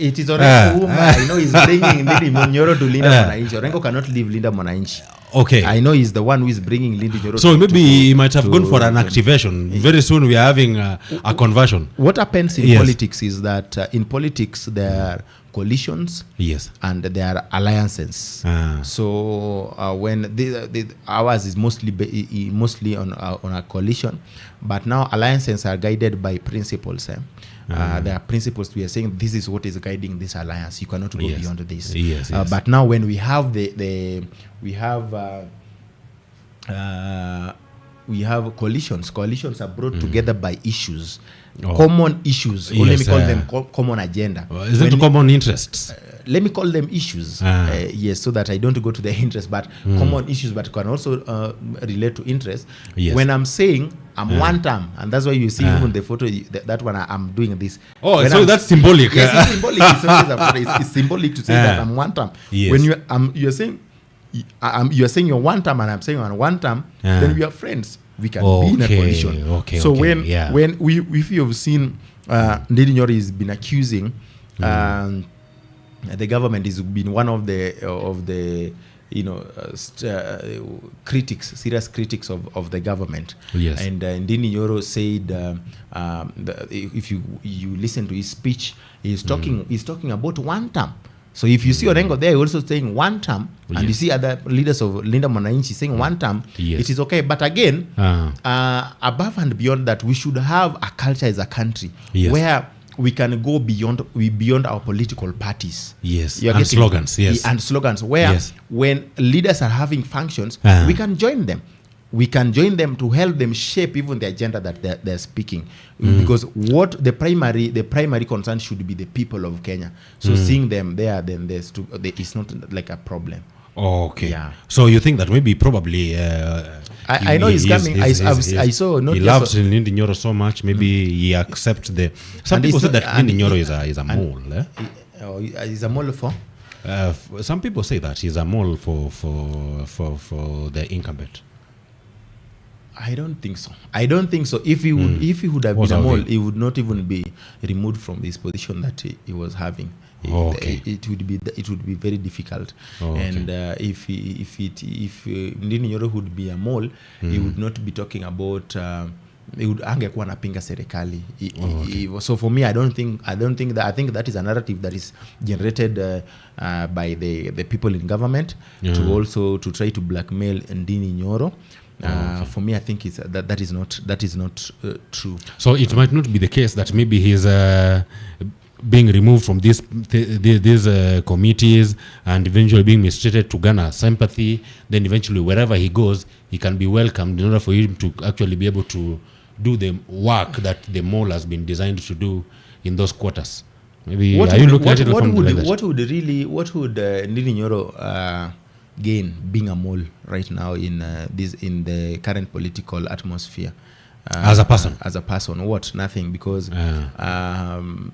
It is Orengo whom I know is bringing Ndindi Nyoro to Linda Mwananchi. Orengo cannot leave Linda Mwananchi. Okay. I know he's the one who is bringing Ndindi Nyoro. So maybe he might have gone for an activation. Very soon we are having a conversion. What happens in politics is that in politics there are coalitions, and there are alliances. So when ours is mostly on a coalition, but now alliances are guided by principles. There are principles we are saying this is what is guiding this alliance. You cannot go beyond this. But now when we have we have coalitions. Coalitions are brought together by issues, Oh. common issues. Or let Yes, me call them common agenda. Is it common interests? Let me call them issues. Yes, so that I don't go to the interest, but common issues, but can also relate to interest. Yes. When I'm saying I'm one term, and that's why you see even the photo, that one I'm doing this. Oh, When so that's symbolic. Yes, it's symbolic. It's, always a photo. It's symbolic to say that I'm one term. Yes. When you're saying you're saying you're one term and I'm saying I'm one term, then we are friends. We can be in a coalition. So when if you've seen Ndindi Nyoro has been accusing the government has been one of the critics, serious critics of the government. Yes. And Ndindi Nyoro said, if you listen to his speech, he's talking about one term. So if you see Orengo there also saying one term, and you see other leaders of Linda Mwananchi saying one term, it is okay. But again, above and beyond that, we should have a culture as a country where we can go beyond our political parties. Yes, and slogans. Yes, and slogans. Where when leaders are having functions, we can join them. We can join them to help them shape even the agenda that they're speaking, because what the primary concern should be the people of Kenya. So seeing them there, then it's not like a problem. Okay. Yeah. So you think that maybe probably I know he's coming. I saw. Not he loves Ndindi Nyoro so much. Maybe he accepts the. Some people say that Ndindi Nyoro is a mole. He's a mole for. Some people say that he's a mole for the incumbent. I don't think so. If he would have been a mole, he would not even be removed from this position that he was having. It would be very difficult. And if Ndindi Nyoro would be a mole, he would not be talking about. Angekuwa anapinga serikali. So for me, I think that is a narrative that is generated by the people in government to try to blackmail Ndindi Nyoro. For me, I think that is not true. So it might not be the case that maybe he's being removed from these committees and eventually being mistreated to garner sympathy. Then eventually, wherever he goes, he can be welcomed in order for him to actually be able to do the work that the mole has been designed to do in those quarters. Maybe What are you would looking at it from like that? What would Ndindi Nyoro gain being a mole right now in the current political atmosphere? As a person? What? Nothing, because Ndindi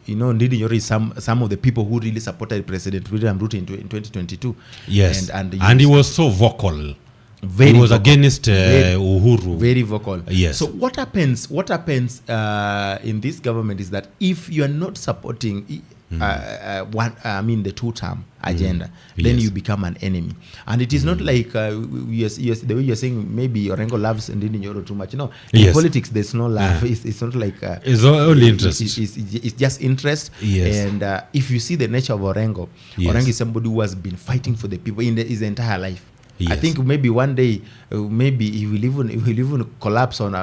Nyoro is some of the people who really supported President William Ruto in 2022. Yes, and he was so vocal. He was against Uhuru. Very vocal. Yes. So what happens in this government is that if you are not supporting the two-term agenda, then you become an enemy. And it is not like the way you're saying maybe Orengo loves Ndindi Nyoro too much. No, in politics there's no love. It's not like it's only interest. It's just interest. Yes. And if you see the nature of Orengo, Orengo is somebody who has been fighting for the people in his entire life. Yes. I think maybe one day, maybe he will even collapse on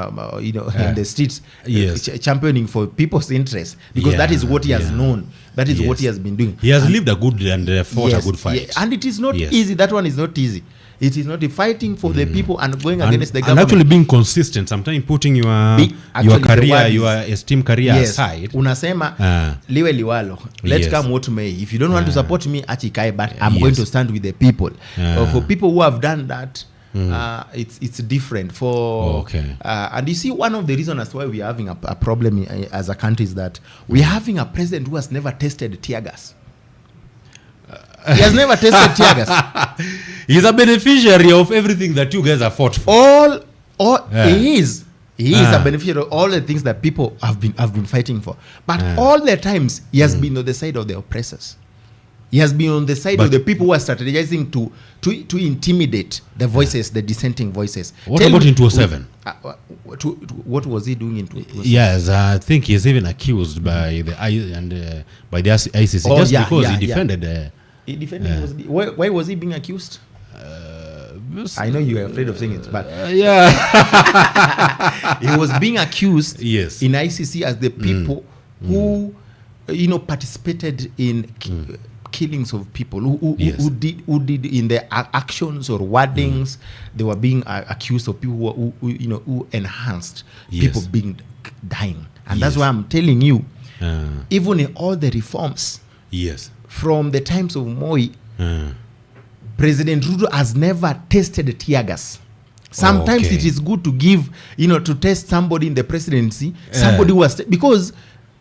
in the streets, championing for people's interests, because that is what he has known. That is what he has been doing. He has lived a good and fought a good fight. And it is not easy. That one is not easy. It is not fighting for the people and going against the government. And actually being consistent, sometimes putting your career, your esteemed career aside. Unasema, liwe liwalo. Let's come what may. If you don't want to support me, achikae, but I'm going to stand with the people. For people who have done that, it's different. And you see, one of the reasons as why we are having a problem as a country is that we are having a president who has never tested tear gas. He has never tested tear gas. He's a beneficiary of everything that you guys have fought for. He is a beneficiary of all the things that people have been fighting for. But all the times he has been on the side of the oppressors. He has been on the side of the people who are strategizing to intimidate the voices, the dissenting voices. What about in 2007? What was he doing in 2007? Yes, I think he's even accused by the ICC because he defended. He defended. Why was he being accused? I know you are afraid of saying it, but he was being accused in ICC as the people who participated in killings of people who Yes. did in their actions or wordings. They were being accused of people who enhanced Yes. people being dying, and that's Yes. why I'm telling you, Uh, even in all the reforms yes. from the times of Moi, President Ruto has never tested tear gas. Sometimes Okay. it is good to give, to test somebody in the presidency, somebody who has, because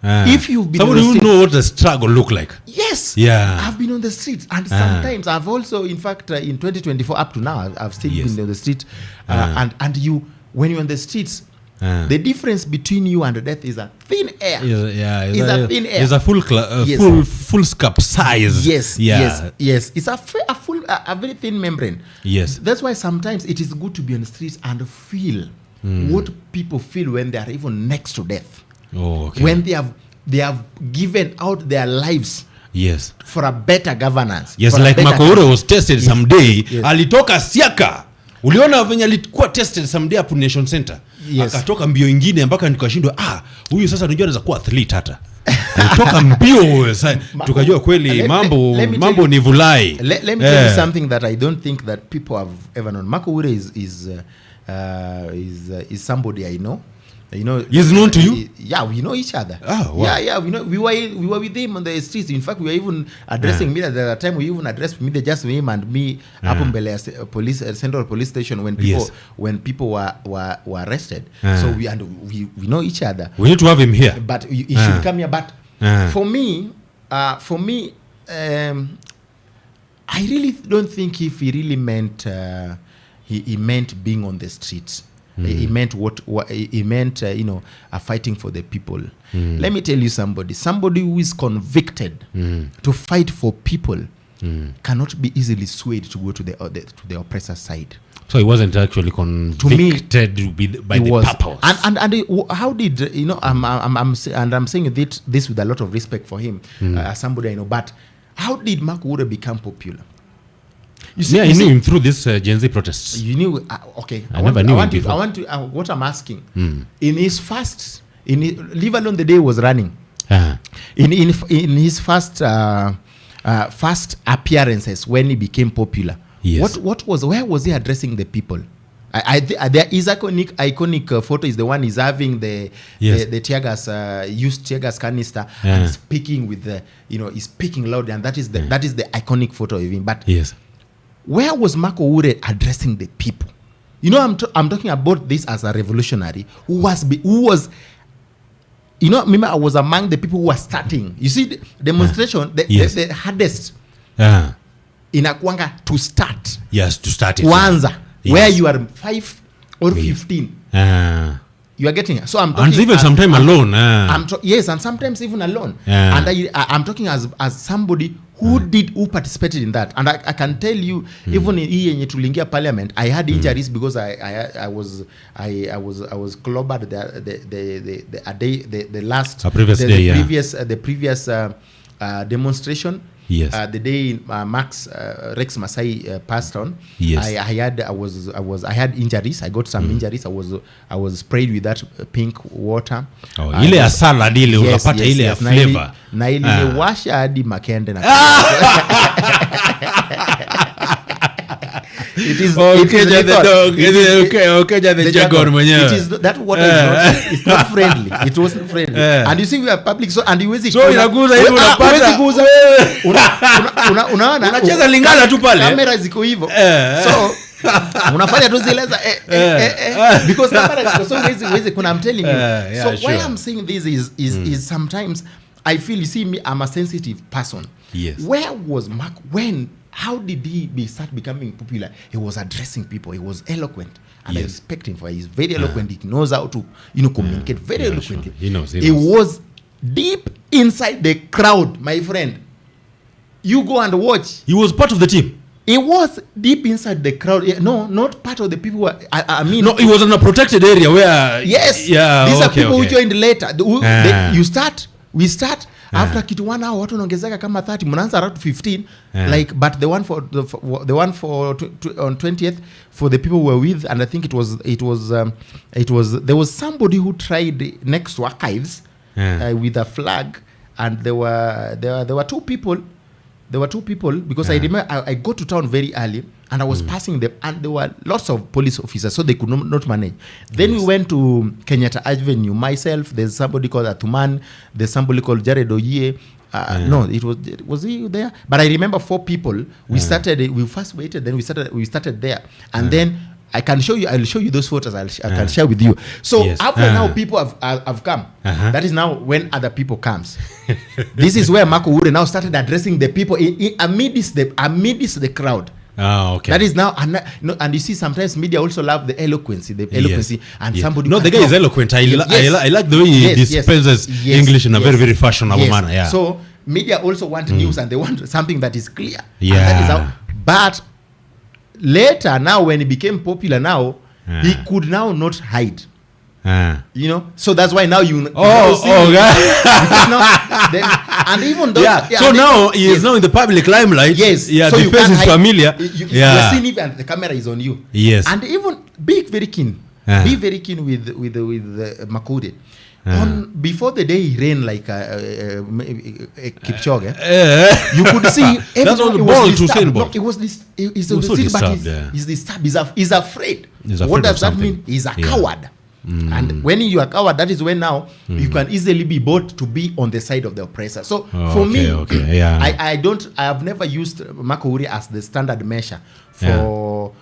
if you've been somebody on the who street, know what the struggle look like. yes, Yeah. I've been on the streets, and sometimes I've also, in fact, in 2024 up to now, I've still Yes. been on the street, and you, when you're on the streets, the difference between you and death is a thin air. It's a thin air. It's a full Yes. full scope size. Yes, Yeah. yes. It's a very thin membrane. Yes. That's why sometimes it is good to be on the streets and feel what people feel when they are even next to death. Oh, okay. When they have given out their lives Yes. for a better governance. Yes, for a like better Makoure was tested Yes. someday. Yes. Alitoka Siaka. Uliona venye alikuwa tested someday hapo Nation Center. Yes. Akatoka mbio ingine mpaka nikashindwa huyu sasa unajua anaweza kuwa athlete hata. Alitoka mbio tukajua kweli mambo ni vulai. Let me tell you something that I don't think that people have ever known. Makoure is somebody I know. He's known to you? Yeah, we know each other. Ah, wow. Yeah, we know. We were with him on the streets. In fact, we were even addressing me. At the time, we even addressed me, just him and me, hapo mbele ya Central Police Station when people were arrested. So we know each other. We need to have him here. But he should come here. But for me, I really don't think if he really meant he meant being on the streets. He meant he meant fighting for the people. Let me tell you somebody who is convicted to fight for people cannot be easily swayed to go to the oppressor's side. So he wasn't actually convicted by the purpose. And how did I'm saying this with a lot of respect for him, as somebody I know. But how did Makoure become popular? I knew him through this Gen Z protests. You knew, okay. I never knew him before. I want to. What I'm asking, in his first, leave alone the day he was running, in his first appearances when he became popular. Yes. Where was he addressing the people? There is iconic photo is the one he's having the tear gas used tear gas canister and speaking with he's speaking loud, and that is the iconic photo of him. But yes. Where was Makoure addressing the people? I'm talking about this as a revolutionary who was remember I was among the people who were starting. You see, the demonstration, the hardest in Akwanga to start. Yes, to start it. Kwanza, yes. Where you are 5 or 15. You are getting it. So I'm talking, and even sometimes alone. Yes, and sometimes even alone. Yeah. And I'm talking as somebody who participated in that. And I can tell you, even in yenye tulingia parliament, I had injuries because I was clobbered the previous demonstration. Yes. The day Rex Masai passed on. Yes. I had injuries. I got some injuries. I was sprayed with that pink water. Ile ya salad ile unapata ile ya flavor. Na ile washa hadi makende na. It is Okeja the dog. Okeja the Jagon mwenyewe. It is that water is not friendly. It wasn't friendly. And you see we are public, so and you so inaguza hivi unapata unaona unacheza lingala tu pale. Kamera ziko hivyo. So unafanya tu zile za because camera so easy kuna I'm telling you. So why I'm saying this is sometimes I feel, you see me, I'm a sensitive person. Yes. Where was Mark how did he start becoming popular? He was addressing people. He was eloquent, and I respect him for it. He's very eloquent. He knows how to, communicate very eloquently. Sure. He knows. He was deep inside the crowd, my friend. You go and watch. He was part of the team. He was deep inside the crowd. No, not part of the people. I mean, no, he was in a protected area where. Yes. Yeah. These are people who joined later. We start. After kitu 1 hour watu wanaongezeka kama 30, mnaanza around 15 like, but the one for on 20th for the people who were with, and I think it was there was somebody who tried next to archives with a flag, and there were 2 people there were two people, because I remember I got to town very early, and I was passing them, and there were lots of police officers, so they could not manage. Then we went to Kenyatta Avenue. Myself, there's somebody called Atuman, there's somebody called Jared Oye. No, was he there? But I remember 4 people. We started. We first waited, then we started there, and then I can show you. I'll show you those photos. I can share with you. So after now, people have come. That is now when other people comes. This is where Marco Ure now started addressing the people amidst the crowd. Oh, okay. That is now, and you see, sometimes media also love the eloquence, and somebody. No, the guy is eloquent. I like the way he dispenses English in a very, very fashionable manner. Yeah. So media also want news, and they want something that is clear. Yeah. And that is how, but later, now when he became popular, now he could now not hide. You know, so that's why now you. And even though, so now he is now in the public limelight. Yes. Yeah. So the face is familiar. You're seeing it, and the camera is on you. Yes. And even be very keen. Be very keen with Makure. Before the day he ran like a Kipchoge, you could see that's all the ball to say about. It was this. He's disturbed. He's afraid. What does that mean? He's a coward. And when you are a coward, that is when now you can easily be bought to be on the side of the oppressor. So for me, I have never used Marco Ure as the standard measure for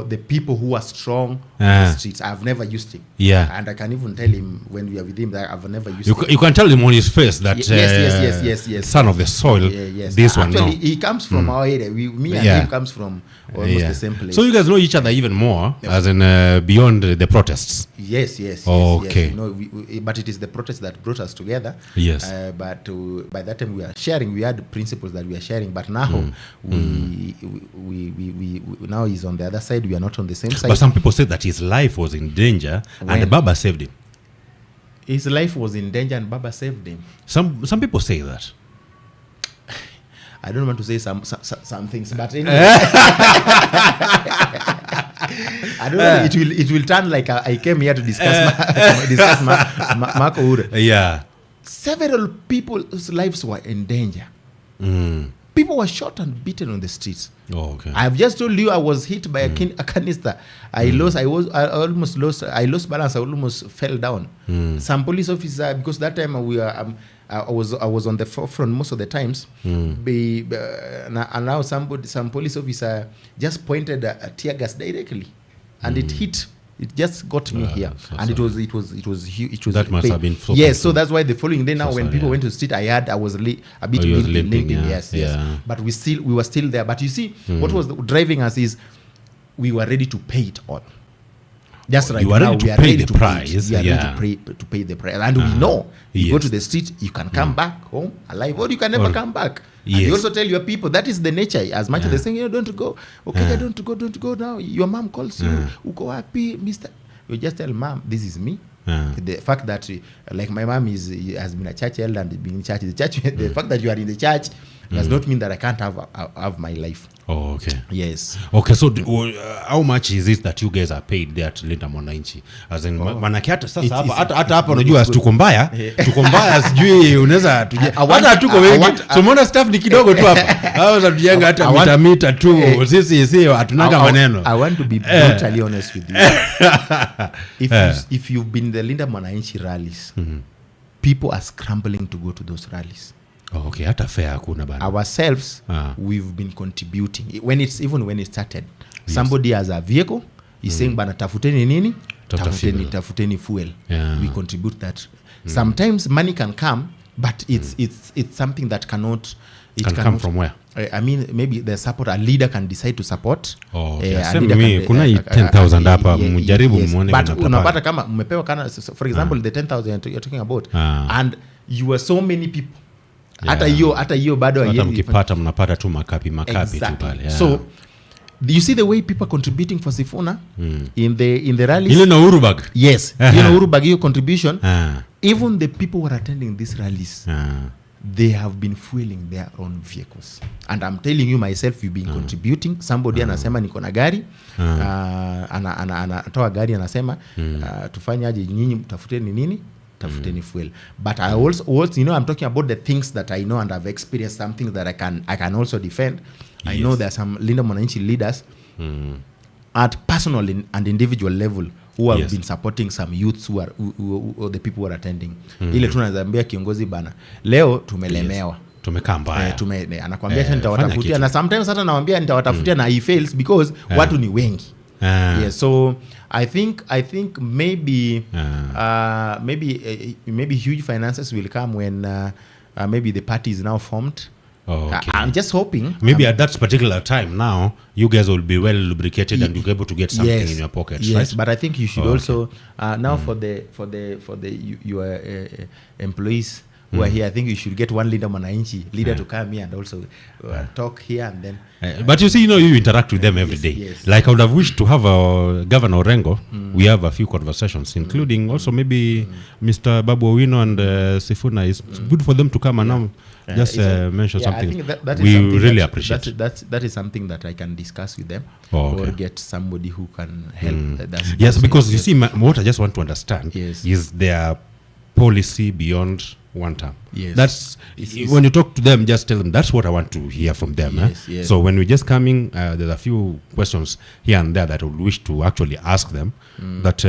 the people who are strong on the streets. I've never used him. Yeah. And I can even tell him when we are with him that I've never used him. You can tell him on his face that yes. Son of the soil. This one. Actually, he comes from our area. Me and him comes from almost the same place. So you guys know each other even more, as in beyond the protests. Yes. Okay. You know, but it is the protest that brought us together. Yes. But by that time we are sharing. We had principles that we are sharing. But now we now he's on the other side. We are not on the same side. But some people said that his life was in danger and Baba saved him. His life was in danger and Baba saved him. Some people say that. I don't want to say some things, but anyway. I don't know. It will turn like I came here to discuss Marco Ure. Yeah. Several people's lives were in danger. People were shot and beaten on the streets. Oh, okay. I've just told you I was hit by a canister. I lost balance. I almost fell down. Some police officer, because that time I was on the forefront most of the times. And now some police officer just pointed a tear gas directly, and it hit. It just got me here, and it was that must have been yes. So that's why the following day now, when people went to the street, I was a bit limping. Yes. But we were still there. But you see, what was driving us is we were ready to pay it all. Just right now, we are ready to pay to pay the price, and we know you go to the street, you can come back home alive, or you can never come back. And you also tell your people that is the nature. As much as they say, don't go, okay, don't go now. Your mom calls you, uko wapi, Mister. You just tell mom, this is me. The fact that, like my mom has been a church elder and being in church, the fact that you are in the church does not mean that I can't have my life. Oh, okay. Yes. Okay, so how much is it that you guys are paid there at Linda Mwananchi? As in, manake hata sasa hata hapa unajua tuko mbaya sijui unaweza hata tuko wengi. So mbona staff ni kidogo tu hapa. Hao za tujenga hata mita tu. Sisi hatunanga maneno. I want to be brutally honest with you. If you've been the Linda Mwananchi rallies, people are scrambling to go to those rallies. Oh, okay, hata fair hakuna bana. Ourselves, we've been contributing. When it started, somebody has a vehicle, he's saying bana tafuteni nini? Tafuteni fuel. We contribute that. Sometimes money can come, but it's something that cannot come from where? I mean, maybe the support, a leader can decide to support. Oh, okay. Kuna 10,000 hapa mjaribu muone. But unapata kama mmepewa kana, for example, the 10,000 you're talking about, and you were so many people. Hata hiyo bado mkipata mnapata tu makapi tu pale. So you see the way people are contributing for Sifuna in the rallies. Ile na Urubag. Yes. You know Urubag, your contribution. Even the people who are attending these rallies, they have been fueling their own vehicles. And I'm telling you myself, you've been contributing. Somebody anasema niko na gari, anatoa gari anasema tufanye aje nyinyi mtafuteni nini? tafuteni fuel. But I also I'm talking about the things that I know and I've experienced, something that I can also defend. I know there are some Linda Mwananchi leaders at personal and individual level who have been supporting some youths who the people who are attending. Ile tunazambia kiongozi bana, leo tumelemewa. Tumekaa mbaya. Anakuambia nitawatafutia, na sometimes hata nawaambia nitawatafutia na he fails because watu ni wengi. Yes, so I think maybe maybe huge finances will come when maybe the party is now formed. Okay. I'm just hoping maybe at that particular time now you guys will be well lubricated and you'll be able to get something in your pocket. Yes, right? But I think you should also now for your employees who are here, I think you should get one Linda Mwananchi leader to come here and also talk here and then. But you see, you interact with them every day. Yes. Like I would have wished to have Governor Orengo. We have a few conversations, including also maybe Mr. Babu Owino and Sifuna. It's good for them to come and now just mention something. I think that is we something really appreciate. That is something that I can discuss with them, or get somebody who can help. Yes, because you see, what I just want to understand Yes. is their policy beyond one term. Yes. That's when you talk to them, just tell them that's what I want to hear from them. Yes, yes. So when we just coming, there's a few questions here and there that I would wish to actually ask them. That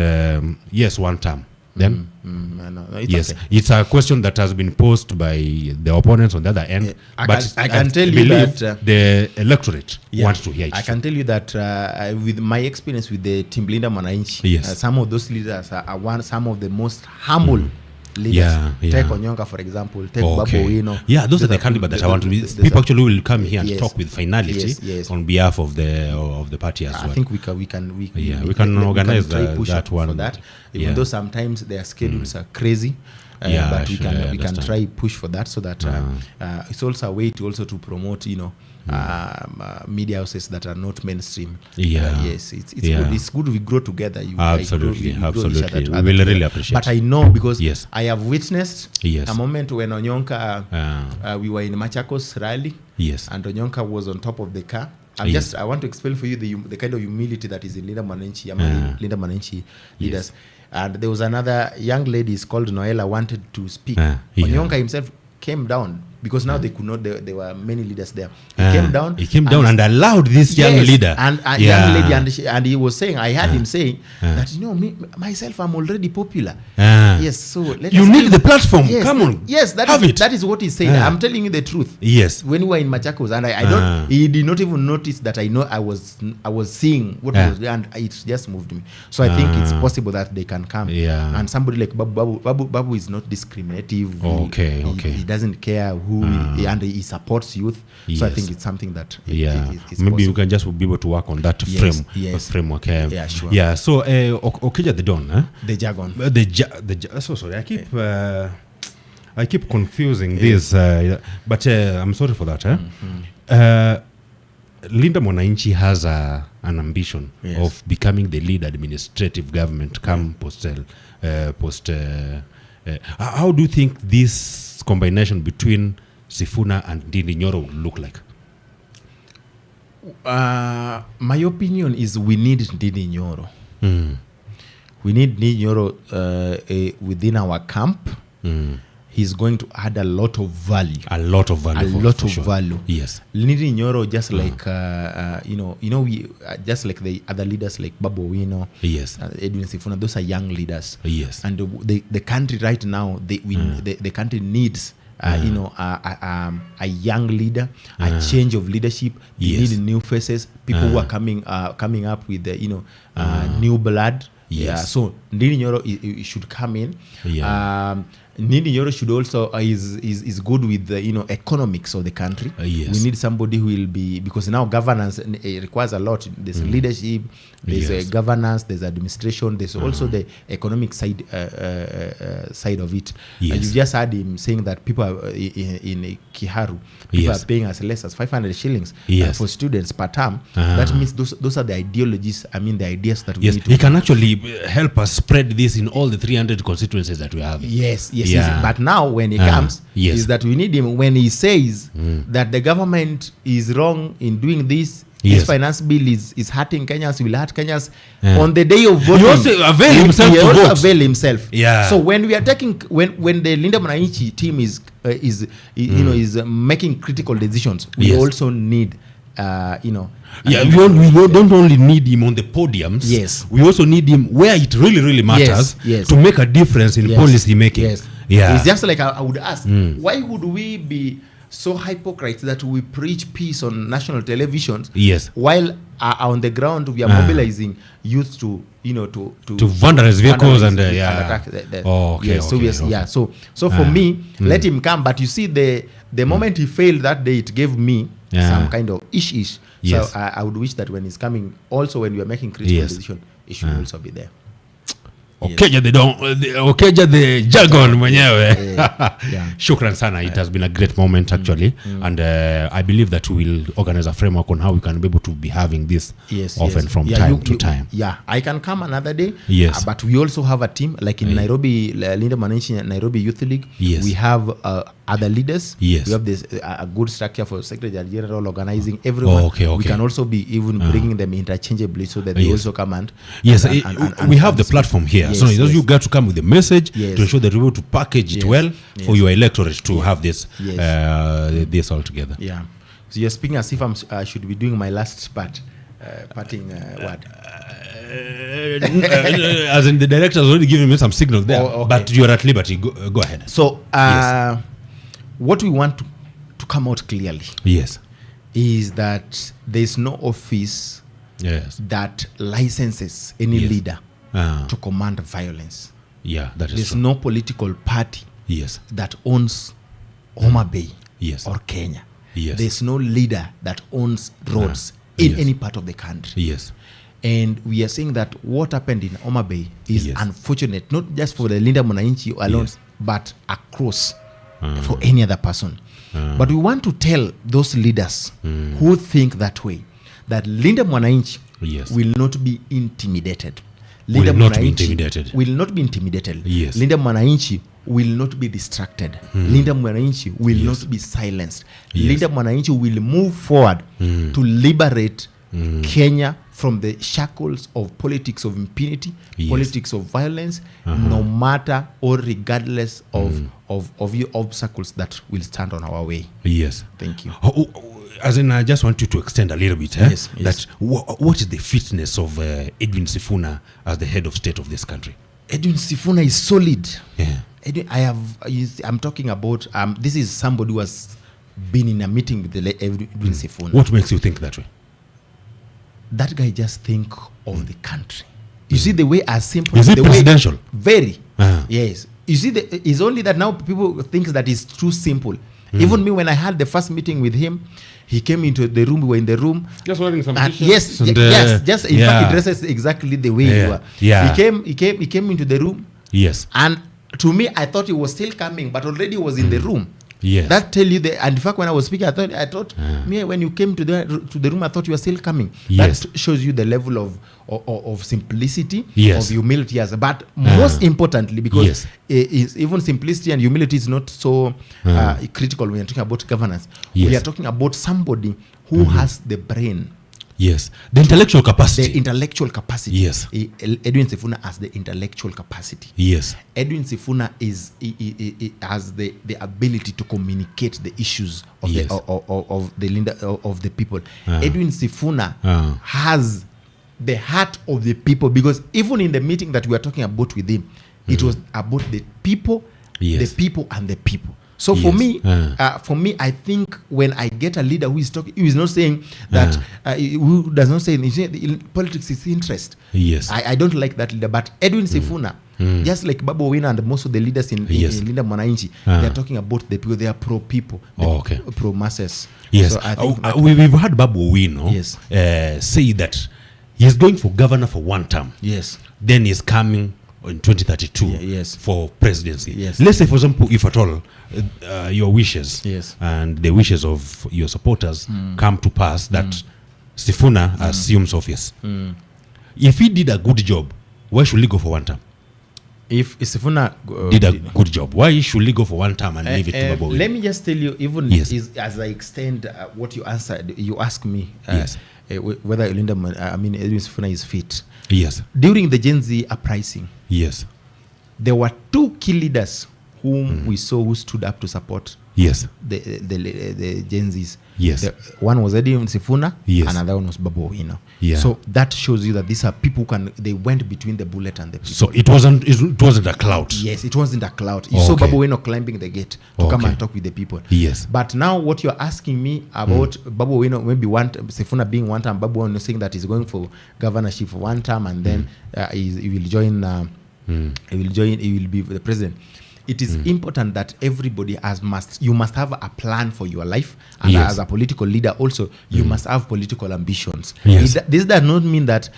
yes, one term. Then It's okay. it's a question that has been posed by the opponents on the other end. But I can tell you that the electorate wants to hear it. I can tell you that with my experience with the Team Linda Mwananchi, Yes. some of those leaders are some of the most humble leaders. Take Onyonka, for example. Take Babu Owino. Yeah, those are the candidates that I want to be. People actually will come here and Yes. talk with finality Yes. on behalf of the party as well. I think we can organize try push that one. for that. Even though sometimes their schedules are crazy, but we can try push for that so that it's also a way to promote media houses that are not mainstream. Yes, it's good. It's good we grow together. Absolutely. We We will really appreciate. But I know because Yes. I have witnessed Yes. a moment when Onyonka, we were in Machakos rally, Yes. and Onyonka was on top of the car. I want to explain for you the kind of humility that is in Linda Mwananchi, Linda Mwananchi leaders. And there was another young lady, is called Noella, wanted to speak. Onyonka himself came down because now they could not. There were many leaders there. He came down and allowed this young leader and young lady, and he was saying, I heard him saying that myself, I'm already popular. Yes, so you need the platform. Yes, come on. Yes, that is what he said. I'm telling you the truth. Yes. When we were in Machakos, and I don't, he did not even notice that I was seeing what was there, and it just moved me. So I think it's possible that they can come. And somebody like Babu is not discriminative. Okay. He doesn't care who, and he supports youth. So I think it's something that is maybe possible. you can just be able to work on that framework. Sure. Yeah. So Okeja the Don, The Jagon. So sorry, I keep confusing this, but I'm sorry for that. Linda Mwananchi has an ambition of becoming the lead administrative government come post. How do you think this combination between Sifuna and Ndindi Nyoro will look like? My opinion is we need Ndindi Nyoro. We need Ndindi Nyoro within our camp. He's going to add a lot of value. Value. Yes. Ndindi Nyoro, just like we just like the other leaders like Babu Owino, Edwin Sifuna, those are young leaders. Yes. And the country right now, the country needs a young leader, a change of leadership. We need new faces, people who are coming up with new blood. So Ndindi Nyoro should come in. Ndindi Nyoro should also is good with the economics of the country. We need somebody who will be, because now governance requires a lot. There's leadership, there's governance, there's administration, there's also the economic side of it. And you just heard him saying that people are in Kiharu, people are paying as less as 500 shillings for students per term. That means those are the ideologies. I mean, the ideas that we need to. He can actually help us spread this in all the 300 constituencies that we have. Yes. But now when he comes, is that we need him when he says that the government is wrong in doing this. Yes. This finance bill is hurting Kenyans, will hurt Kenyans. On the day of voting, He also availed himself he to also vote. availed himself. Yeah. So when we are taking, when the Linda Mwananchi team is making critical decisions, we Yes. also need, you know. Yeah, we don't only need him on the podiums. Yes. We also need him where it really matters Yes. to make a difference in Yes. policy making. Yes. Yeah. It's just like I would ask, why would we be so hypocrites that we preach peace on national televisions? Yes. While on the ground we are mobilizing youth to, you know, to vandalize vehicles and yeah. attack the Oh, okay, yes, so okay, yes, okay. yeah. So for me, let him come. But you see, the moment he failed that day, it gave me some kind of ish. Yes. So I would wish that when he's coming, also when we are making critical Yes. decision, it should also be there. Okeja Okeja the Jagon mwenyewe. Yeah. Shukran sana. It has been a great moment actually, and I believe that we will organize a framework on how we can be able to be having this often from time to time. Yeah, I can come another day. Yes. But we also have a team like in Nairobi, Linda Mwananchi Nairobi Youth League. Yes. We have other leaders. Yes. We have this a good structure for Secretary General organizing everyone. Okay. We can also be even bringing them interchangeably so that they also come and we have the platform here. Yes, So yes. you got to come with a message Yes. to ensure that we're able to package it well for your electorate to have this this all together. Yeah. So you're speaking as if I should be doing my last parting word. As in the director has already given me some signals there, Oh, okay. but you're at liberty. Go ahead. So what we want to come out clearly Yes. is that there's no office Yes. that licenses any Yes. leader Ah. to command violence. Yeah, that is There's true. no political party Yes. that owns Homa Bay Yes. or Kenya. Yes. There's no leader that owns roads in Yes. any part of the country. Yes. And we are saying that what happened in Homa Bay is Yes. unfortunate, not just for the Linda Mwananchi alone, Yes. but across for any other person. But we want to tell those leaders who think that way that Linda Mwananchi Yes. will not be intimidated. Will Linda not be Mwananchi intimidated. Will not be intimidated. Yes. Linda Mwananchi will not be distracted. Linda Mwananchi will not be silenced. Yes. Linda Mwananchi will move forward to liberate Kenya from the shackles of politics of impunity, Yes. politics of violence, no matter or regardless of your obstacles that will stand on our way. Yes. Thank you. As in, I just want you to extend a little bit. Yes, yes. That what is the fitness of Edwin Sifuna as the head of state of this country? Edwin Sifuna is solid. Yeah. I'm talking about, this is somebody who has been in a meeting with the Edwin Sifuna. What makes you think that way? That guy just think of the country. You see the way as simple. Is it the presidential? Way, very. Uh-huh. Yes. You see, it's only that now people think that it's too simple. Even me, when I had the first meeting with him, he came into the room. We were in the room. Just wearing some And t-shirts yes, and, yes. Just in yeah. fact, he dresses exactly the way you are. Yeah. He came into the room. Yes. And to me, I thought he was still coming, but already was in the room. Yes. That tell you the. And in fact, when I was speaking, I thought me, when you came to the room, I thought you were still coming. Yes. That shows you the level of simplicity, Yes. of humility, but most importantly, because Yes. even simplicity and humility is not so critical when you're talking about governance. Yes. We are talking about somebody who has the brain. Yes. The intellectual capacity. The intellectual capacity. Yes. Edwin Sifuna has the intellectual capacity. Yes. Edwin Sifuna has the ability to communicate the issues of Yes. the people. Edwin Sifuna has the heart of the people, because even in the meeting that we were talking about with him, it was about the people, Yes. the people, and the people. So Yes. for me, I think when I get a leader who is talking, who is not saying that, who does not say in politics is interest. Yes. I don't like that leader. But Edwin Sifuna, just like Babu Owino and most of the leaders in Linda Mwananchi, they are talking about the people. They are pro people, pro masses. Yes. So I think we've had Babu Owino Yes. say that he's going for governor for one term. yes, Then he's coming in 2032 yes. for presidency. Yes. Let's say, for example, if at all your wishes Yes. and the wishes of your supporters come to pass, that Sifuna assumes office. If he did a good job, why should he go for one term? If Sifuna did a good job, why should he go for one term and leave it to Babu Owino? let me just tell you, even Yes. as I extend what you answered, you ask me Yes. whether Edwin Sifuna is fit. Yes. During the Gen Z uprising, Yes. there were two key leaders whom we saw who stood up to support Yes. the Gen Zs. Yes. One was Edwin Sifuna, Yes. another one was Babu Owino. Yeah. So that shows you that these are people they went between the bullet and the people. So it wasn't a clout. Yes, it wasn't a cloud. You saw Okay. Babu Owino climbing the gate to come Okay. and talk with the people. Yes. But now what you're asking me about Babu Owino, maybe Sifuna being one term, Babu Owino saying that he's going for governorship for one term and then he will join. He will be the president. It is important that everybody you must have a plan for your life, and Yes. as a political leader also you must have political ambitions. Yes. This does not mean that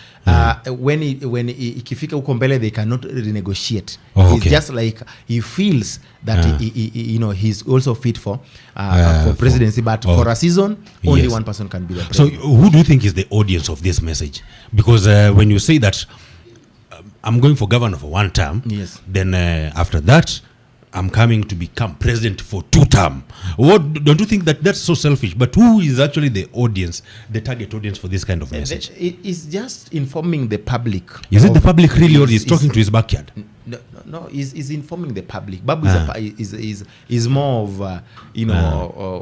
when ikifika huko mbele they cannot renegotiate. Oh, It's okay. just like he feels that he's also fit for for- presidency, but oh. for a season only Yes. one person can be the So president. who do you think is the audience of this message? Because when you say that I'm going for governor for one term, Yes. then after that I'm coming to become president for 2 terms. Don't you think that that's so selfish? But who is actually the audience, the target audience for this kind of message? It is just informing the public. Is it the of- public really, or is- is talking to his backyard? No, is informing the public. Babu is more of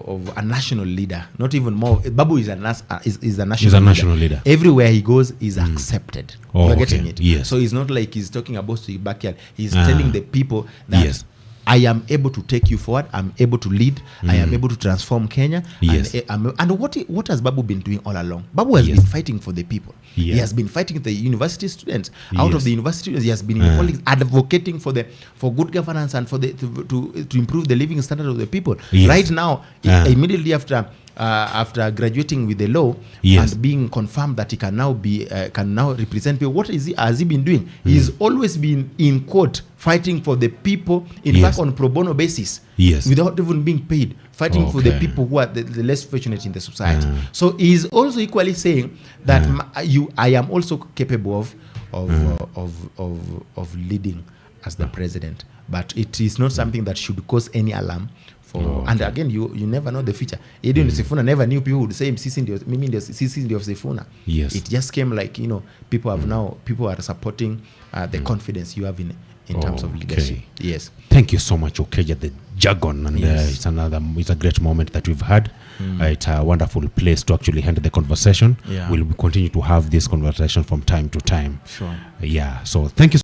of a national leader, not even more. Babu is a national. He's a national leader. Everywhere he goes, is accepted. Oh, You're okay. getting it. Yes. So it's not like he's talking about the backyard. He's telling the people that. Yes. I am able to take you forward. I'm able to lead. I am able to transform Kenya. Yes. And what has Babu been doing all along? Babu has Yes. been fighting for the people. Yeah. He has been fighting the university students. Out Yes. of the university students, he has been in politics, advocating for good governance and for to improve the living standard of the people. Yes. Right now, immediately after graduating with the law Yes. and being confirmed that he can now represent people, has he been doing? He's always been in court fighting for the people, in Yes. fact on pro bono basis, Yes. without even being paid, fighting for the Okay. people who are the less fortunate in the society. So he's also equally saying that I am also capable of leading as the president, but it is not something that should cause any alarm. And again, you never know the future. Edwin Sifuna never knew people would say sisi ndio Sifuna. Yes. It just came like people are supporting the confidence you have in terms of leadership. Yes. Thank you so much, Okeja, the Jagon, and Yes. it's a great moment that we've had. It's a wonderful place to actually handle the conversation. Yeah. We'll continue to have this conversation from time to time. Sure. Yeah. So thank you.